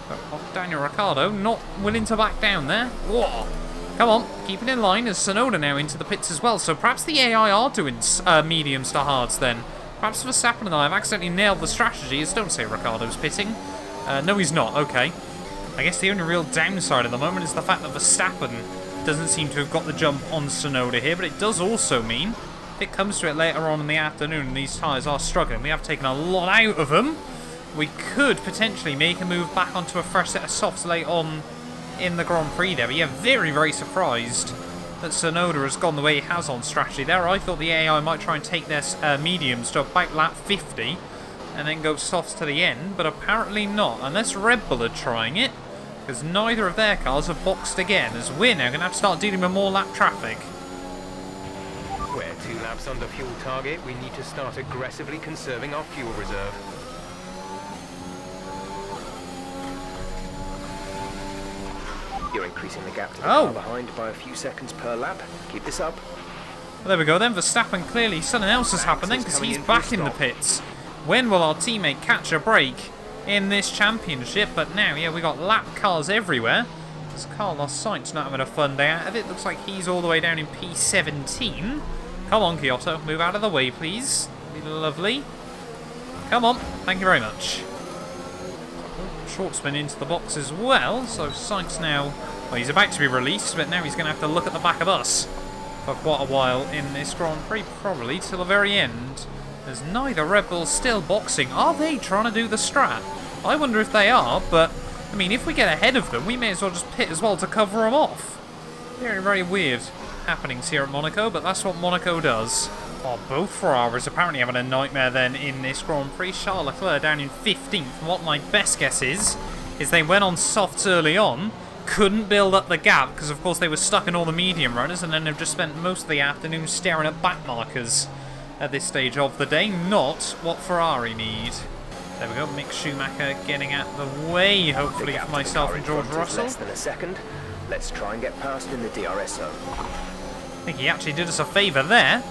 But Daniel Ricciardo not willing to back down there. Whoa. Come on, keep it in line as Tsunoda now into the pits as well. So perhaps the AI are doing mediums to hards then. Perhaps Verstappen and I have accidentally nailed the strategy. As don't say Ricciardo's pitting. No, he's not. Okay. I guess the only real downside at the moment is the fact that Verstappen doesn't seem to have got the jump on Tsunoda here. But it does also mean, if it comes to it later on in the afternoon and these tyres are struggling, we have taken a lot out of them. We could potentially make a move back onto a fresh set of softs late on in the Grand Prix there. But yeah, very, very surprised that Tsunoda has gone the way he has on strategy there. I thought the AI might try and take their mediums to about lap 50 and then go softs to the end, but apparently not, unless Red Bull are trying it, because neither of their cars have boxed again, as we're now going to have to start dealing with more lap traffic. We're 2 laps under fuel target. We need to start aggressively conserving our fuel reserve. You're increasing the gap to the car behind by a few seconds per lap. Keep this up. Well, there we go then. Verstappen, clearly something else has happened then, because he's back in the pits. When will our teammate catch a break in this championship? But now, yeah, we got lap cars everywhere. As Carlos Sainz not having a fun day out of it. Looks like he's all the way down in P17. Come on, Kyoto. Move out of the way, please. Be lovely. Come on. Thank you very much. Short spin into the box as well. So Sainz now, well, he's about to be released, but now he's going to have to look at the back of us for quite a while in this Grand Prix, probably till the very end. There's neither Red Bull still boxing. Are they trying to do the strat? I wonder if they are, but I mean, if we get ahead of them, we may as well just pit as well to cover them off. Very, very weird happenings here at Monaco, but that's what Monaco does. Oh, both Ferraris apparently having a nightmare then in this Grand Prix. Charles Leclerc down in 15th. And what my best guess is they went on softs early on, couldn't build up the gap because of course they were stuck in all the medium runners, and then they've just spent most of the afternoon staring at back markers at this stage of the day. Not what Ferrari need. There we go, Mick Schumacher getting out the way, hopefully for myself and George Russell. Less than a second. Let's try and get past in the DRS zone. I think he actually did us a favour there.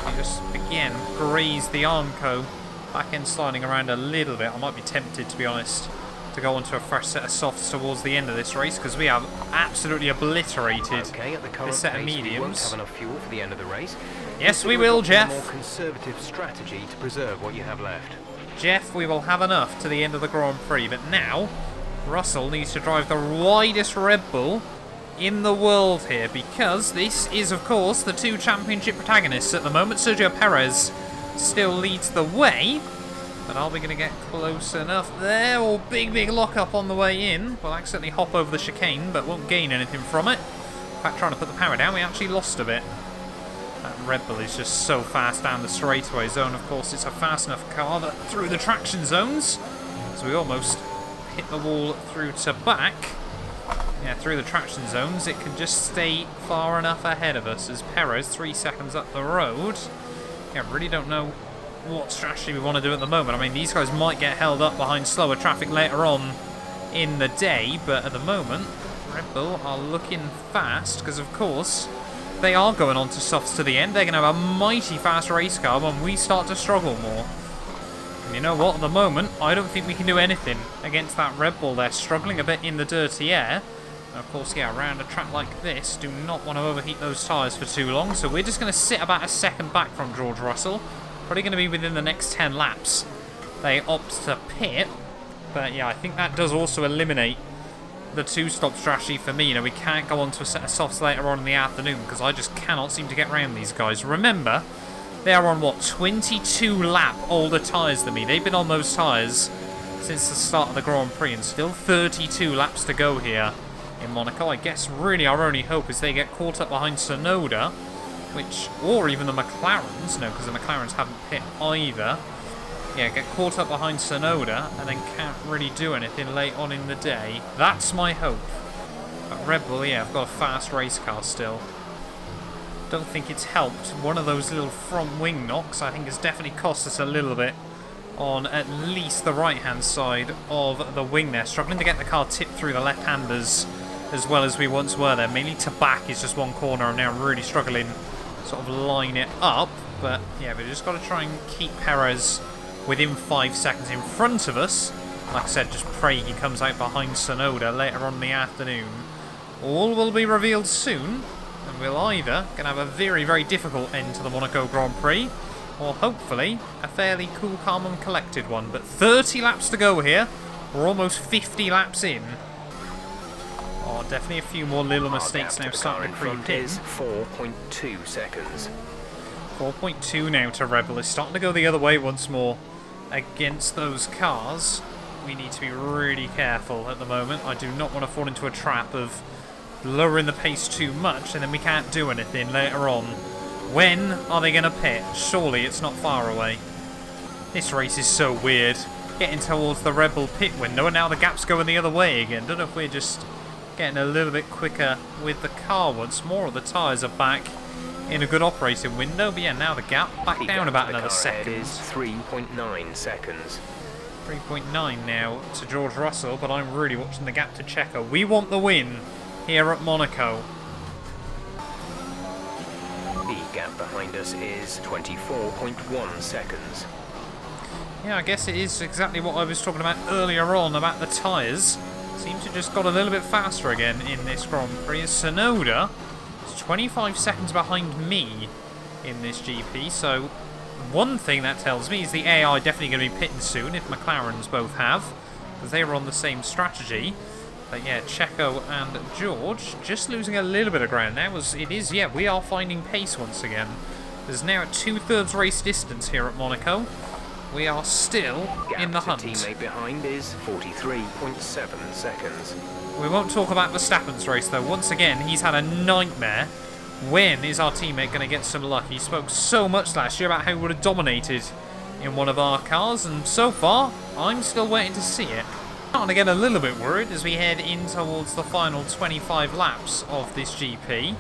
He just, again, grazed the Armco. Back end sliding around a little bit. I might be tempted, to be honest, to go onto a fresh set of softs towards the end of this race, because we have absolutely obliterated this set of mediums. We won't have enough fuel for the end of the race. Yes, we will, Jeff. A more conservative strategy to preserve what you have left. Jeff, we will have enough to the end of the Grand Prix, but now Russell needs to drive the widest Red Bull in the world here, because this is, of course, the 2 championship protagonists at the moment. Sergio Perez still leads the way, but are we going to get close enough there? Oh, big lock up on the way in. We'll accidentally hop over the chicane, but won't gain anything from it. In fact, trying to put the power down, we actually lost a bit. That Red Bull is just so fast down the straightaway zone. Of course, it's a fast enough car that through the traction zones, so we almost hit the wall through to back. Yeah, through the traction zones, it can just stay far enough ahead of us as Perez 3 seconds up the road. Yeah, really don't know what strategy we want to do at the moment. I mean, these guys might get held up behind slower traffic later on in the day, but at the moment, Red Bull are looking fast because, of course, they are going on to softs to the end, they're going to have a mighty fast race car when we start to struggle more. And you know what, at the moment, I don't think we can do anything against that Red Bull. They're struggling a bit in the dirty air. And of course, yeah, around a track like this, do not want to overheat those tyres for too long. So we're just going to sit about a second back from George Russell. Probably going to be within the next 10 laps. They opt to pit. But yeah, I think that does also eliminate the two-stop strategy for me. You know, we can't go on to a set of softs later on in the afternoon because I just cannot seem to get around these guys. Remember, they are on, what, 22 lap older tyres than me. They've been on those tyres since the start of the Grand Prix and still 32 laps to go here in Monaco. I guess really our only hope is they get caught up behind Tsunoda, or even the McLarens, no, because the McLarens haven't pit either. Yeah, get caught up behind Tsunoda and then can't really do anything late on in the day. That's my hope. But Red Bull, yeah, I've got a fast race car still. Don't think it's helped. One of those little front wing knocks I think has definitely cost us a little bit on at least the right-hand side of the wing there. Struggling to get the car tipped through the left-handers as well as we once were there. Mainly to back is just one corner. I'm now really struggling to sort of line it up. But yeah, we've just got to try and keep Perez within 5 seconds in front of us. Like I said, just pray he comes out behind Tsunoda later on in the afternoon. All will be revealed soon, and we'll either going to have a very, very difficult end to the Monaco Grand Prix, or hopefully a fairly cool, calm and collected one. But 30 laps to go here. We're almost 50 laps in. Oh, definitely a few more little mistakes now starting to creep in. 4.2 seconds. 4.2 now to Red Bull. It's starting to go the other way once more against those cars. We need to be really careful at the moment. I do not want to fall into a trap of lowering the pace too much and then we can't do anything later on. When are they going to pit? Surely it's not far away. This race is so weird. Getting towards the Red Bull pit window and now the gap's going the other way again. Don't know if we're just getting a little bit quicker with the car once more, or the tyres are back in a good operating window. But yeah, now the gap back down about another second. Is 3.9 seconds. 3.9 now to George Russell, but I'm really watching the gap to Checo. We want the win here at Monaco. The gap behind us is 24.1 seconds. Yeah, I guess it is exactly what I was talking about earlier on about the tyres. Seems to just got a little bit faster again in this Grand Prix. Tsunoda is 25 seconds behind me in this GP, so one thing that tells me is the AI definitely going to be pitting soon, if McLarens both have, because they were on the same strategy. But yeah, Checo and George just losing a little bit of ground now. Yeah, we are finding pace once again. There's now a 2/3 race distance here at Monaco. We are still in the hunt. Teammate behind is 43.7 seconds. We won't talk about Verstappen's race though. Once again, he's had a nightmare. When is our teammate going to get some luck? He spoke so much last year about how he would have dominated in one of our cars, and so far, I'm still waiting to see it. Starting to get a little bit worried as we head in towards the final 25 laps of this GP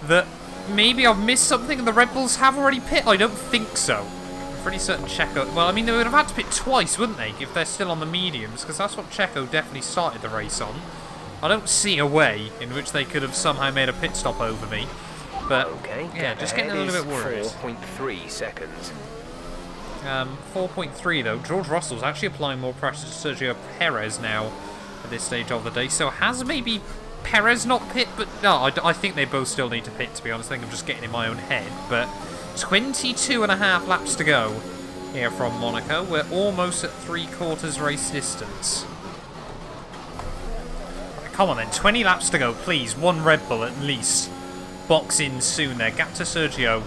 that maybe I've missed something and the Red Bulls have already pit. I don't think so. I'm pretty certain Checo... Well, I mean, they would have had to pit twice, wouldn't they, if they're still on the mediums, because that's what Checo definitely started the race on. I don't see a way in which they could have somehow made a pit stop over me. But, okay, yeah, just getting a little bit worried. 4.3 seconds. 4.3 though. George Russell's actually applying more pressure to Sergio Perez now at this stage of the day. So has maybe Perez not pit? But no, I think they both still need to pit, to be honest. I think I'm just getting in my own head. But 22.5 laps to go here from Monaco. We're almost at 3/4 race distance. Right, come on then, 20 laps to go, please. One Red Bull at least. Box in soon there. Gap to Sergio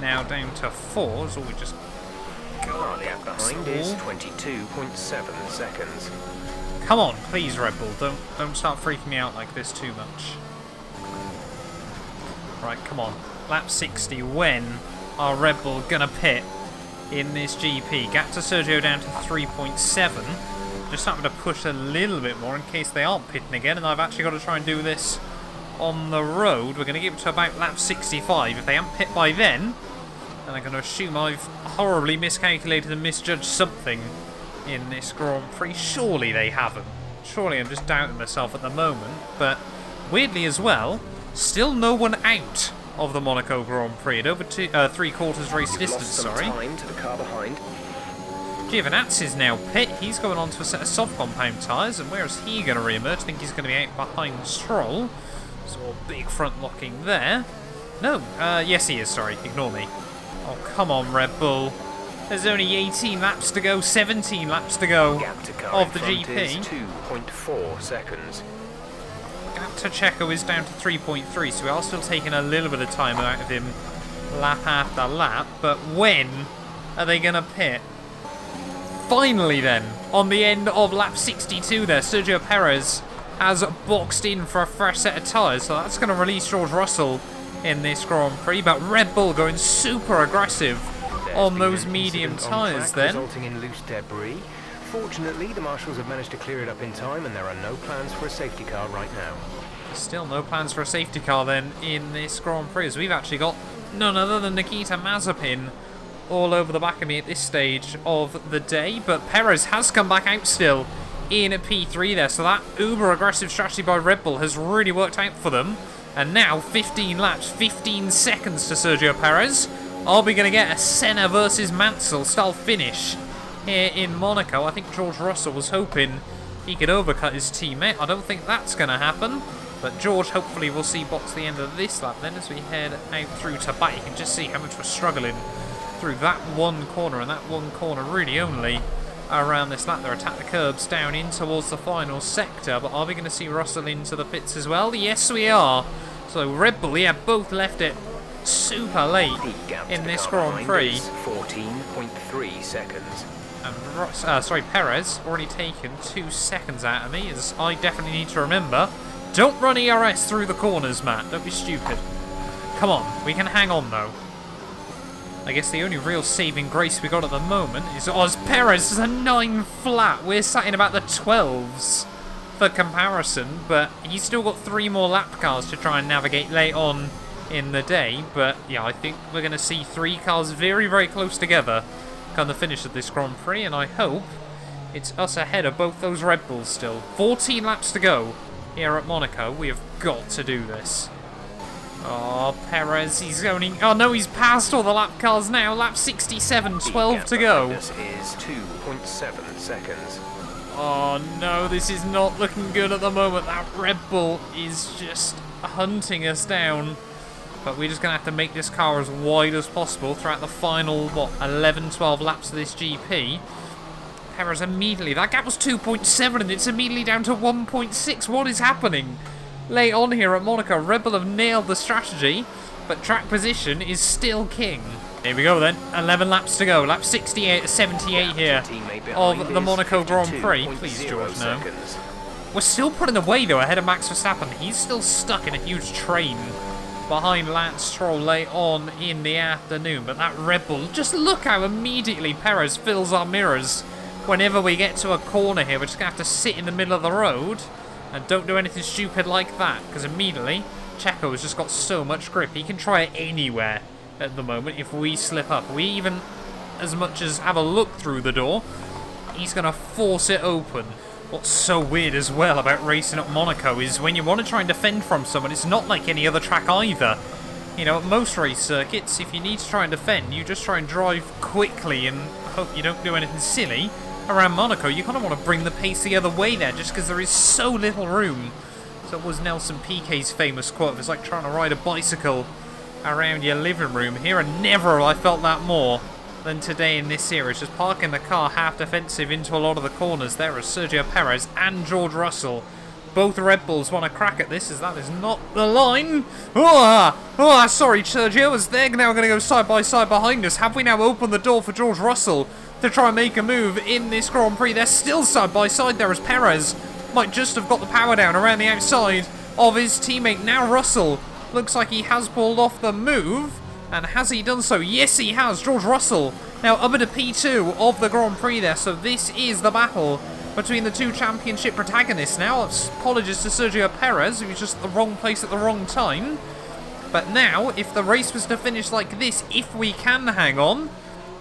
now down to 4. So we just... The gap behind is 22.7 seconds. Come on, please, Red Bull. Don't start freaking me out like this too much. Right, come on. Lap 60. When are Red Bull gonna pit in this GP? Gap to Sergio down to 3.7. Just having to push a little bit more in case they aren't pitting again, and I've actually got to try and do this on the road. We're going to get to about lap 65. If they haven't pit by then I'm going to assume I've horribly miscalculated and misjudged something in this Grand Prix. Surely they haven't. Surely I'm just doubting myself at the moment. But weirdly as well, still no one out of the Monaco Grand Prix at over 3/4 race You've distance, lost some sorry. time to the car behind. Giovinazzi is now pit. He's going on to a set of soft compound tyres, and where is he going to re-emerge? I think he's going to be out behind Stroll. So a big front locking there. No, yes he is, sorry, ignore me. Oh, come on, Red Bull. There's only 18 laps to go, 17 laps to go Gap to car of the in front is GP. 2.4 seconds. Gap to Checo is down to 3.3, so we are still taking a little bit of time out of him lap after lap. But when are they going to pit? Finally then, on the end of lap 62 there, Sergio Perez has boxed in for a fresh set of tyres, so that's going to release George Russell in this Grand Prix. But Red Bull going super aggressive on those medium tyres then. Resulting in loose debris. Fortunately, the marshals have managed to clear it up in time, and there are no plans for a safety car right now. Still no plans for a safety car then in this Grand Prix, as we've actually got none other than Nikita Mazepin all over the back of me at this stage of the day. But Perez has come back out still in P3 there, so that uber aggressive strategy by Red Bull has really worked out for them. And now 15 laps, 15 seconds to Sergio Perez. Are we going to get a Senna versus Mansell style finish here in Monaco? I think George Russell was hoping he could overcut his teammate. I don't think that's going to happen. But George hopefully will see box the end of this lap then as we head out through to back. You can just see how much we're struggling through that one corner, and that one corner really only around this lap. They're attack the curbs down in towards the final sector, but are we going to see Russell into the pits as well? Yes, we are. So Red Bull, yeah, both left it super late in this Grand Prix. 14.3 seconds. And Perez already taken 2 seconds out of me, as I definitely need to remember. Don't run ERS through the corners, Matt. Don't be stupid. Come on, we can hang on though. I guess the only real saving grace we got at the moment is Perez is a 9 flat. We're sat in about the 12s for comparison, but he's still got 3 more lap cars to try and navigate late on in the day. But yeah, I think we're going to see 3 cars very, very close together come the finish of this Grand Prix, and I hope it's us ahead of both those Red Bulls still. 14 laps to go here at Monaco. We have got to do this. Oh, Perez, he's only... Oh, no, he's passed all the lap cars now. Lap 67, 12 to go. This is 2.7 seconds. Oh, no, this is not looking good at the moment. That Red Bull is just hunting us down. But we're just going to have to make this car as wide as possible throughout the final, 11, 12 laps of this GP. Perez immediately... That gap was 2.7 and it's immediately down to 1.6. What is happening? Late on here at Monaco, Red Bull have nailed the strategy, but track position is still king. Here we go then, 11 laps to go, lap 68 to 78 here of the Monaco Grand Prix. Please, George, no. We're still putting away though ahead of Max Verstappen. He's still stuck in a huge train behind Lance Stroll late on in the afternoon, but that Red Bull, just look how immediately Perez fills our mirrors. Whenever we get to a corner here, we're just going to have to sit in the middle of the road. And don't do anything stupid like that, because immediately Checo has just got so much grip. He can try it anywhere at the moment if we slip up. We even as much as have a look through the door, he's going to force it open. What's so weird as well about racing at Monaco is when you want to try and defend from someone, it's not like any other track either. You know, at most race circuits, if you need to try and defend, you just try and drive quickly and hope you don't do anything silly. Around Monaco, you kind of want to bring the pace the other way there, just because there is so little room. So it was Nelson Piquet's famous quote, it's like trying to ride a bicycle around your living room. Here and never have I felt that more than today in this series. Just parking the car half defensive into a lot of the corners there as Sergio Perez and George Russell. Both Red Bulls want to crack at this, as that is not the line. Sorry Sergio, as they're now going to go side by side behind us. Have we now opened the door for George Russell to try and make a move in this Grand Prix? They're still side by side there as Perez might just have got the power down around the outside of his teammate. Now Russell looks like he has pulled off the move, and has he done so? Yes, he has. George Russell now up into P2 of the Grand Prix there, so this is the battle between the 2 championship protagonists now. Apologies to Sergio Perez, who was just at the wrong place at the wrong time. But now, if the race was to finish like this, if we can hang on,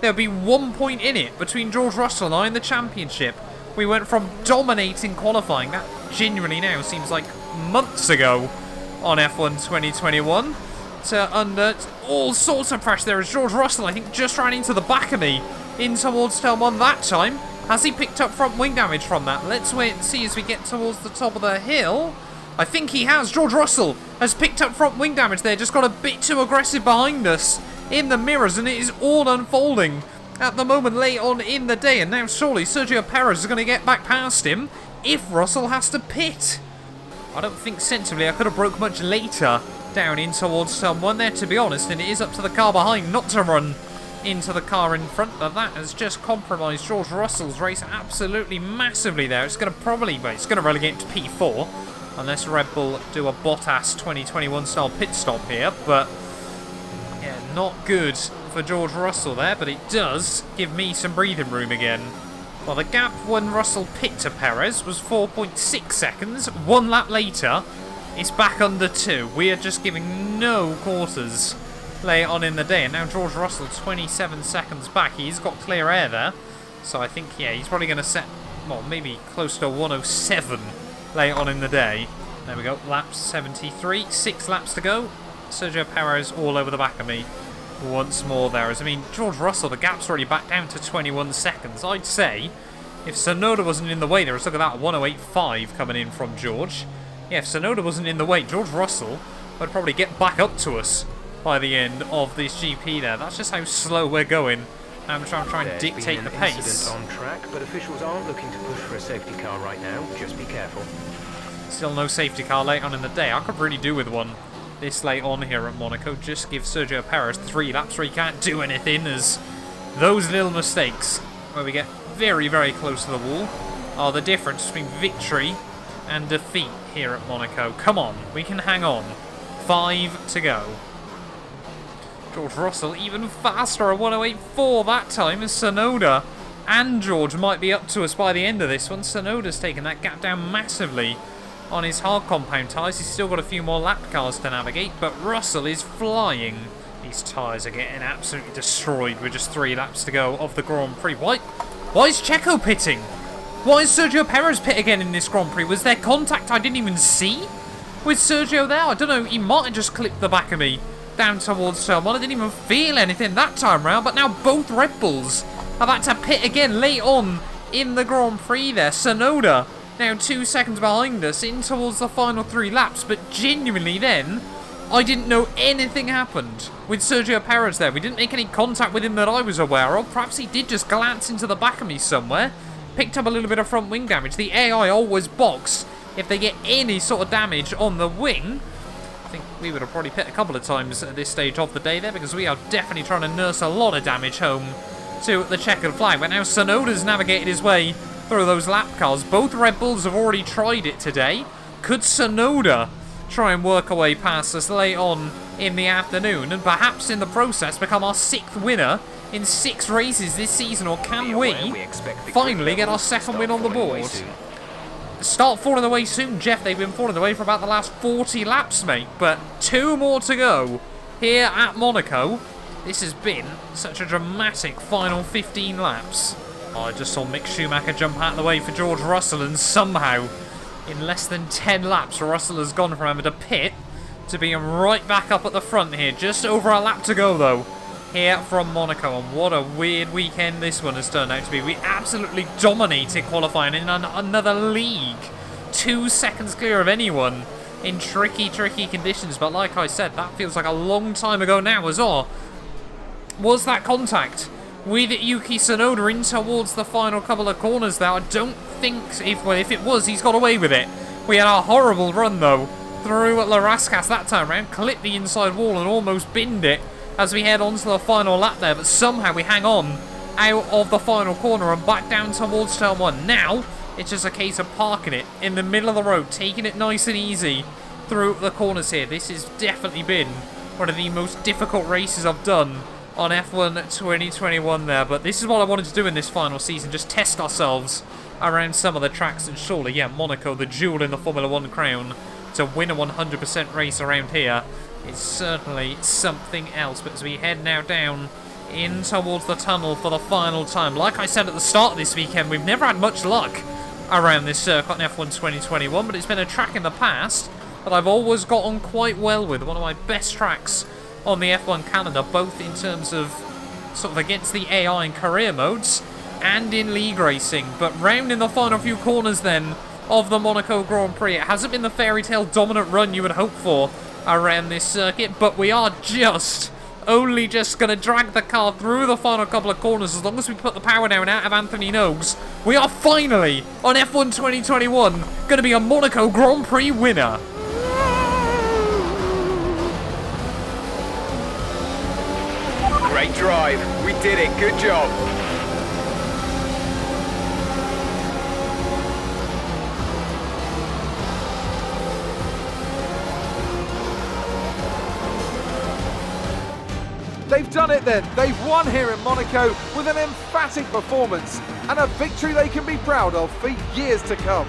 there'll be 1 point in it between George Russell and I in the championship. We went from dominating qualifying, that genuinely now seems like months ago on F1 2021, under all sorts of pressure. There is George Russell, I think, just ran into the back of me in towards turn 1 that time. Has he picked up front wing damage from that? Let's wait and see as we get towards the top of the hill. I think he has. George Russell has picked up front wing damage there. Just got a bit too aggressive behind us in the mirrors, and it is all unfolding at the moment late on in the day. And now surely Sergio Perez is going to get back past him if Russell has to pit. I don't think sensibly I could have broke much later down in towards someone there, to be honest, and it is up to the car behind not to run into the car in front, but that has just compromised George Russell's race absolutely massively there. It's going to it's going to relegate him to P4 unless Red Bull do a Bottas 2021 style pit stop here, but yeah, not good for George Russell there, but it does give me some breathing room again. Well, the gap when Russell pit to Perez was 4.6 seconds. 1 lap later, it's back under 2. We are just giving no quarters late on in the day. And now George Russell, 27 seconds back. He's got clear air there. So I think, yeah, he's probably going to set, well, maybe close to 107 late on in the day. There we go, lap 73. 6 laps to go. Sergio Perez all over the back of me once more there. As I mean, George Russell, the gap's already back down to 21 seconds. I'd say if Tsunoda wasn't in the way there, let's look at that, 108.5 coming in from George. Yeah, if Tsunoda wasn't in the way, George Russell would probably get back up to us by the end of this GP there. That's just how slow we're going. I'm trying to dictate the pace. Incident on track, but officials aren't looking to push for a safety car right now. Just be careful. Still no safety car late on in the day. I could really do with one this late on here at Monaco. Just give Sergio Perez 3 laps where he can't do anything, as those little mistakes where we get very, very close to the wall are the difference between victory and defeat here at Monaco. Come on, we can hang on. 5 to go. George Russell even faster at 108.4 that time, as Tsunoda and George might be up to us by the end of this one. Tsunoda's taken that gap down massively on his hard compound tyres. He's still got a few more lap cars to navigate, but Russell is flying. These tyres are getting absolutely destroyed with just 3 laps to go of the Grand Prix. Why is Checo pitting? Why is Sergio Perez pit again in this Grand Prix? Was there contact I didn't even see with Sergio there? I don't know, he might have just clipped the back of me down towards someone. I didn't even feel anything that time round, but now both Red Bulls have had to pit again late on in the Grand Prix there. Tsunoda now 2 seconds behind us in towards the final 3 laps, but genuinely then, I didn't know anything happened with Sergio Perez there. We didn't make any contact with him that I was aware of. Perhaps he did just glance into the back of me somewhere, picked up a little bit of front wing damage. The AI always box if they get any sort of damage on the wing. I think we would have probably pit a couple of times at this stage of the day there, because we are definitely trying to nurse a lot of damage home to the checkered flag. But now Tsunoda's navigated his way through those lap cars. Both Red Bulls have already tried it today. Could Tsunoda try and work away past us late on in the afternoon and perhaps in the process become our 6th winner in 6 races this season? Or can we finally get our 2nd win on the board? Start falling away soon, Jeff. They've been falling away for about the last 40 laps, mate. But 2 more to go here at Monaco. This has been such a dramatic final 15 laps. Oh, I just saw Mick Schumacher jump out of the way for George Russell, and somehow, in less than 10 laps, Russell has gone from having to pit to being right back up at the front here. Just over a lap to go, though, here from Monaco. And what a weird weekend this one has turned out to be. We absolutely dominated qualifying in another league. 2 seconds clear of anyone in tricky conditions. But like I said, that feels like a long time ago now as well. Was that contact with Yuki Tsunoda in towards the final couple of corners there? I don't think, if it was, he's got away with it. We had a horrible run, though, through at La Rascasse that time round. Clipped the inside wall and almost binned it as we head on to the final lap there, but somehow we hang on out of the final corner and back down towards turn 1. Now, it's just a case of parking it in the middle of the road, taking it nice and easy through the corners here. This has definitely been one of the most difficult races I've done on F1 2021 there, but this is what I wanted to do in this final season, just test ourselves around some of the tracks. And surely, yeah, Monaco, the jewel in the Formula 1 crown, to win a 100% race around here, it's certainly something else. But as we head now down in towards the tunnel for the final time, like I said at the start of this weekend, we've never had much luck around this circuit in F1 2021, but it's been a track in the past that I've always got on quite well with. One of my best tracks on the F1 calendar, both in terms of sort of against the AI in career modes and in league racing. But round in the final few corners then of the Monaco Grand Prix, it hasn't been the fairy tale dominant run you would hope for around this circuit, but we are only just going to drag the car through the final couple of corners. As long as we put the power down out of Anthony Nogues, we are finally, on F1 2021, going to be a Monaco Grand Prix winner. Great drive. We did it. Good job. They've done it then. They've won here in Monaco with an emphatic performance and a victory they can be proud of for years to come.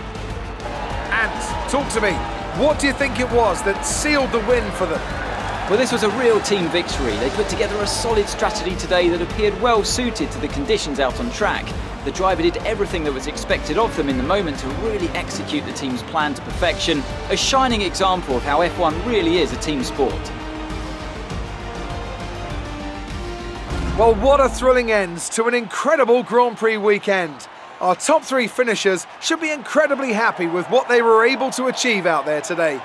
And talk to me, what do you think it was that sealed the win for them? Well, this was a real team victory. They put together a solid strategy today that appeared well suited to the conditions out on track. The driver did everything that was expected of them in the moment to really execute the team's plan to perfection. A shining example of how F1 really is a team sport. Well, what a thrilling end to an incredible Grand Prix weekend. Our top three finishers should be incredibly happy with what they were able to achieve out there today.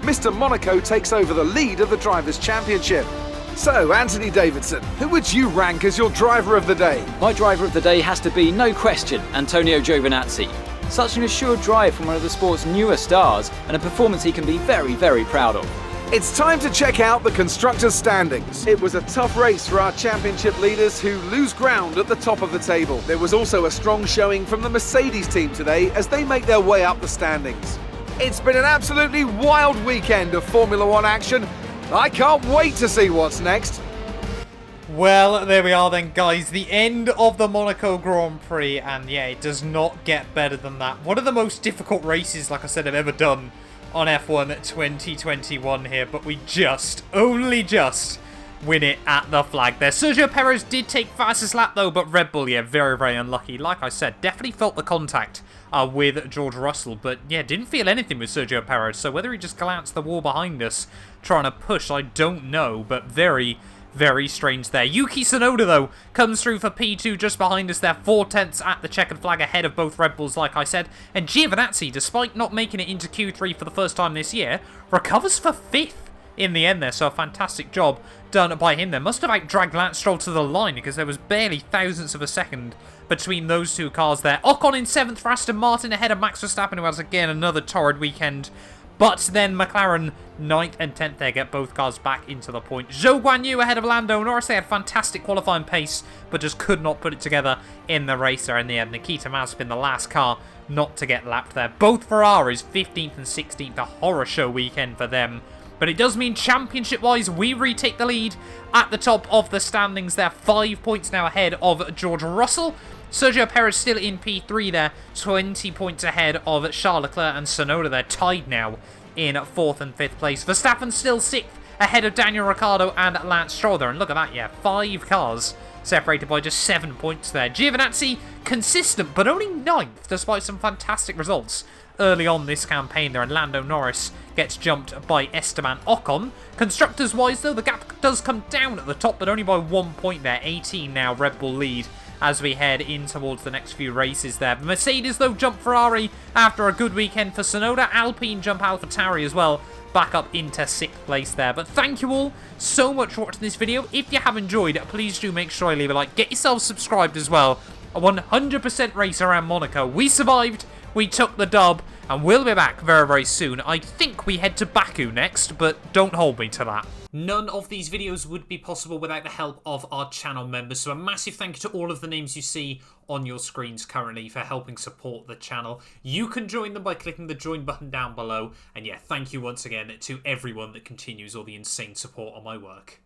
Mr. Monaco takes over the lead of the Drivers' Championship. So, Anthony Davidson, who would you rank as your driver of the day? My driver of the day has to be, no question, Antonio Giovinazzi. Such an assured drive from one of the sport's newer stars, and a performance he can be very, very proud of. It's time to check out the Constructors' standings. It was a tough race for our championship leaders who lose ground at the top of the table. There was also a strong showing from the Mercedes team today as they make their way up the standings. It's been an absolutely wild weekend of Formula One action. I can't wait to see what's next. Well, there we are then, guys. The end of the Monaco Grand Prix. And yeah, it does not get better than that. One of the most difficult races, like I said, I've ever done on F1 2021 here. But we only just win it at the flag there. Sergio Perez did take fastest lap though, but Red Bull, yeah, very, very unlucky. Like I said, definitely felt the contact with George Russell, but yeah, didn't feel anything with Sergio Perez. So whether he just glanced the wall behind us trying to push, I don't know, but very, very strange there. Yuki Tsunoda, though, comes through for P2 just behind us there. 4/10 at the checkered flag ahead of both Red Bulls, like I said. And Giovinazzi, despite not making it into Q3 for the first time this year, recovers for 5th in the end there. So a fantastic job done by him there. Must have out-dragged Lance Stroll to the line because there was barely thousandths of a second between those two cars there. Ocon in 7th for Aston Martin ahead of Max Verstappen, who has again another torrid weekend. But then McLaren 9th and 10th there get both cars back into the point. Zhou Guanyu ahead of Lando Norris. They had fantastic qualifying pace, but just could not put it together in the race there in the end. Nikita Mazepin, the last car not to get lapped there. Both Ferraris 15th and 16th. A horror show weekend for them. But it does mean championship-wise, we retake the lead at the top of the standings there. 5 points now ahead of George Russell. Sergio Perez still in P3 there. 20 points ahead of Charles Leclerc and Tsunoda. They're tied now in 4th and 5th place. Verstappen still 6th ahead of Daniel Ricciardo and Lance Stroll there. And look at that, yeah. 5 cars separated by just 7 points there. Giovinazzi consistent, but only 9th despite some fantastic results early on this campaign there, and Lando Norris gets jumped by Esteban Ocon. Constructors-wise, though, the gap does come down at the top, but only by 1 point there. 18 now, Red Bull lead as we head in towards the next few races there. Mercedes, though, jump Ferrari after a good weekend for Tsunoda. Alpine jump AlphaTauri as well, back up into 6th place there. But thank you all so much for watching this video. If you have enjoyed, please do make sure you leave a like. Get yourself subscribed as well. A 100% race around Monaco. We survived. We took the dub, and we'll be back very, very soon. I think we head to Baku next, but don't hold me to that. None of these videos would be possible without the help of our channel members, so a massive thank you to all of the names you see on your screens currently for helping support the channel. You can join them by clicking the join button down below, and yeah, thank you once again to everyone that continues all the insane support on my work.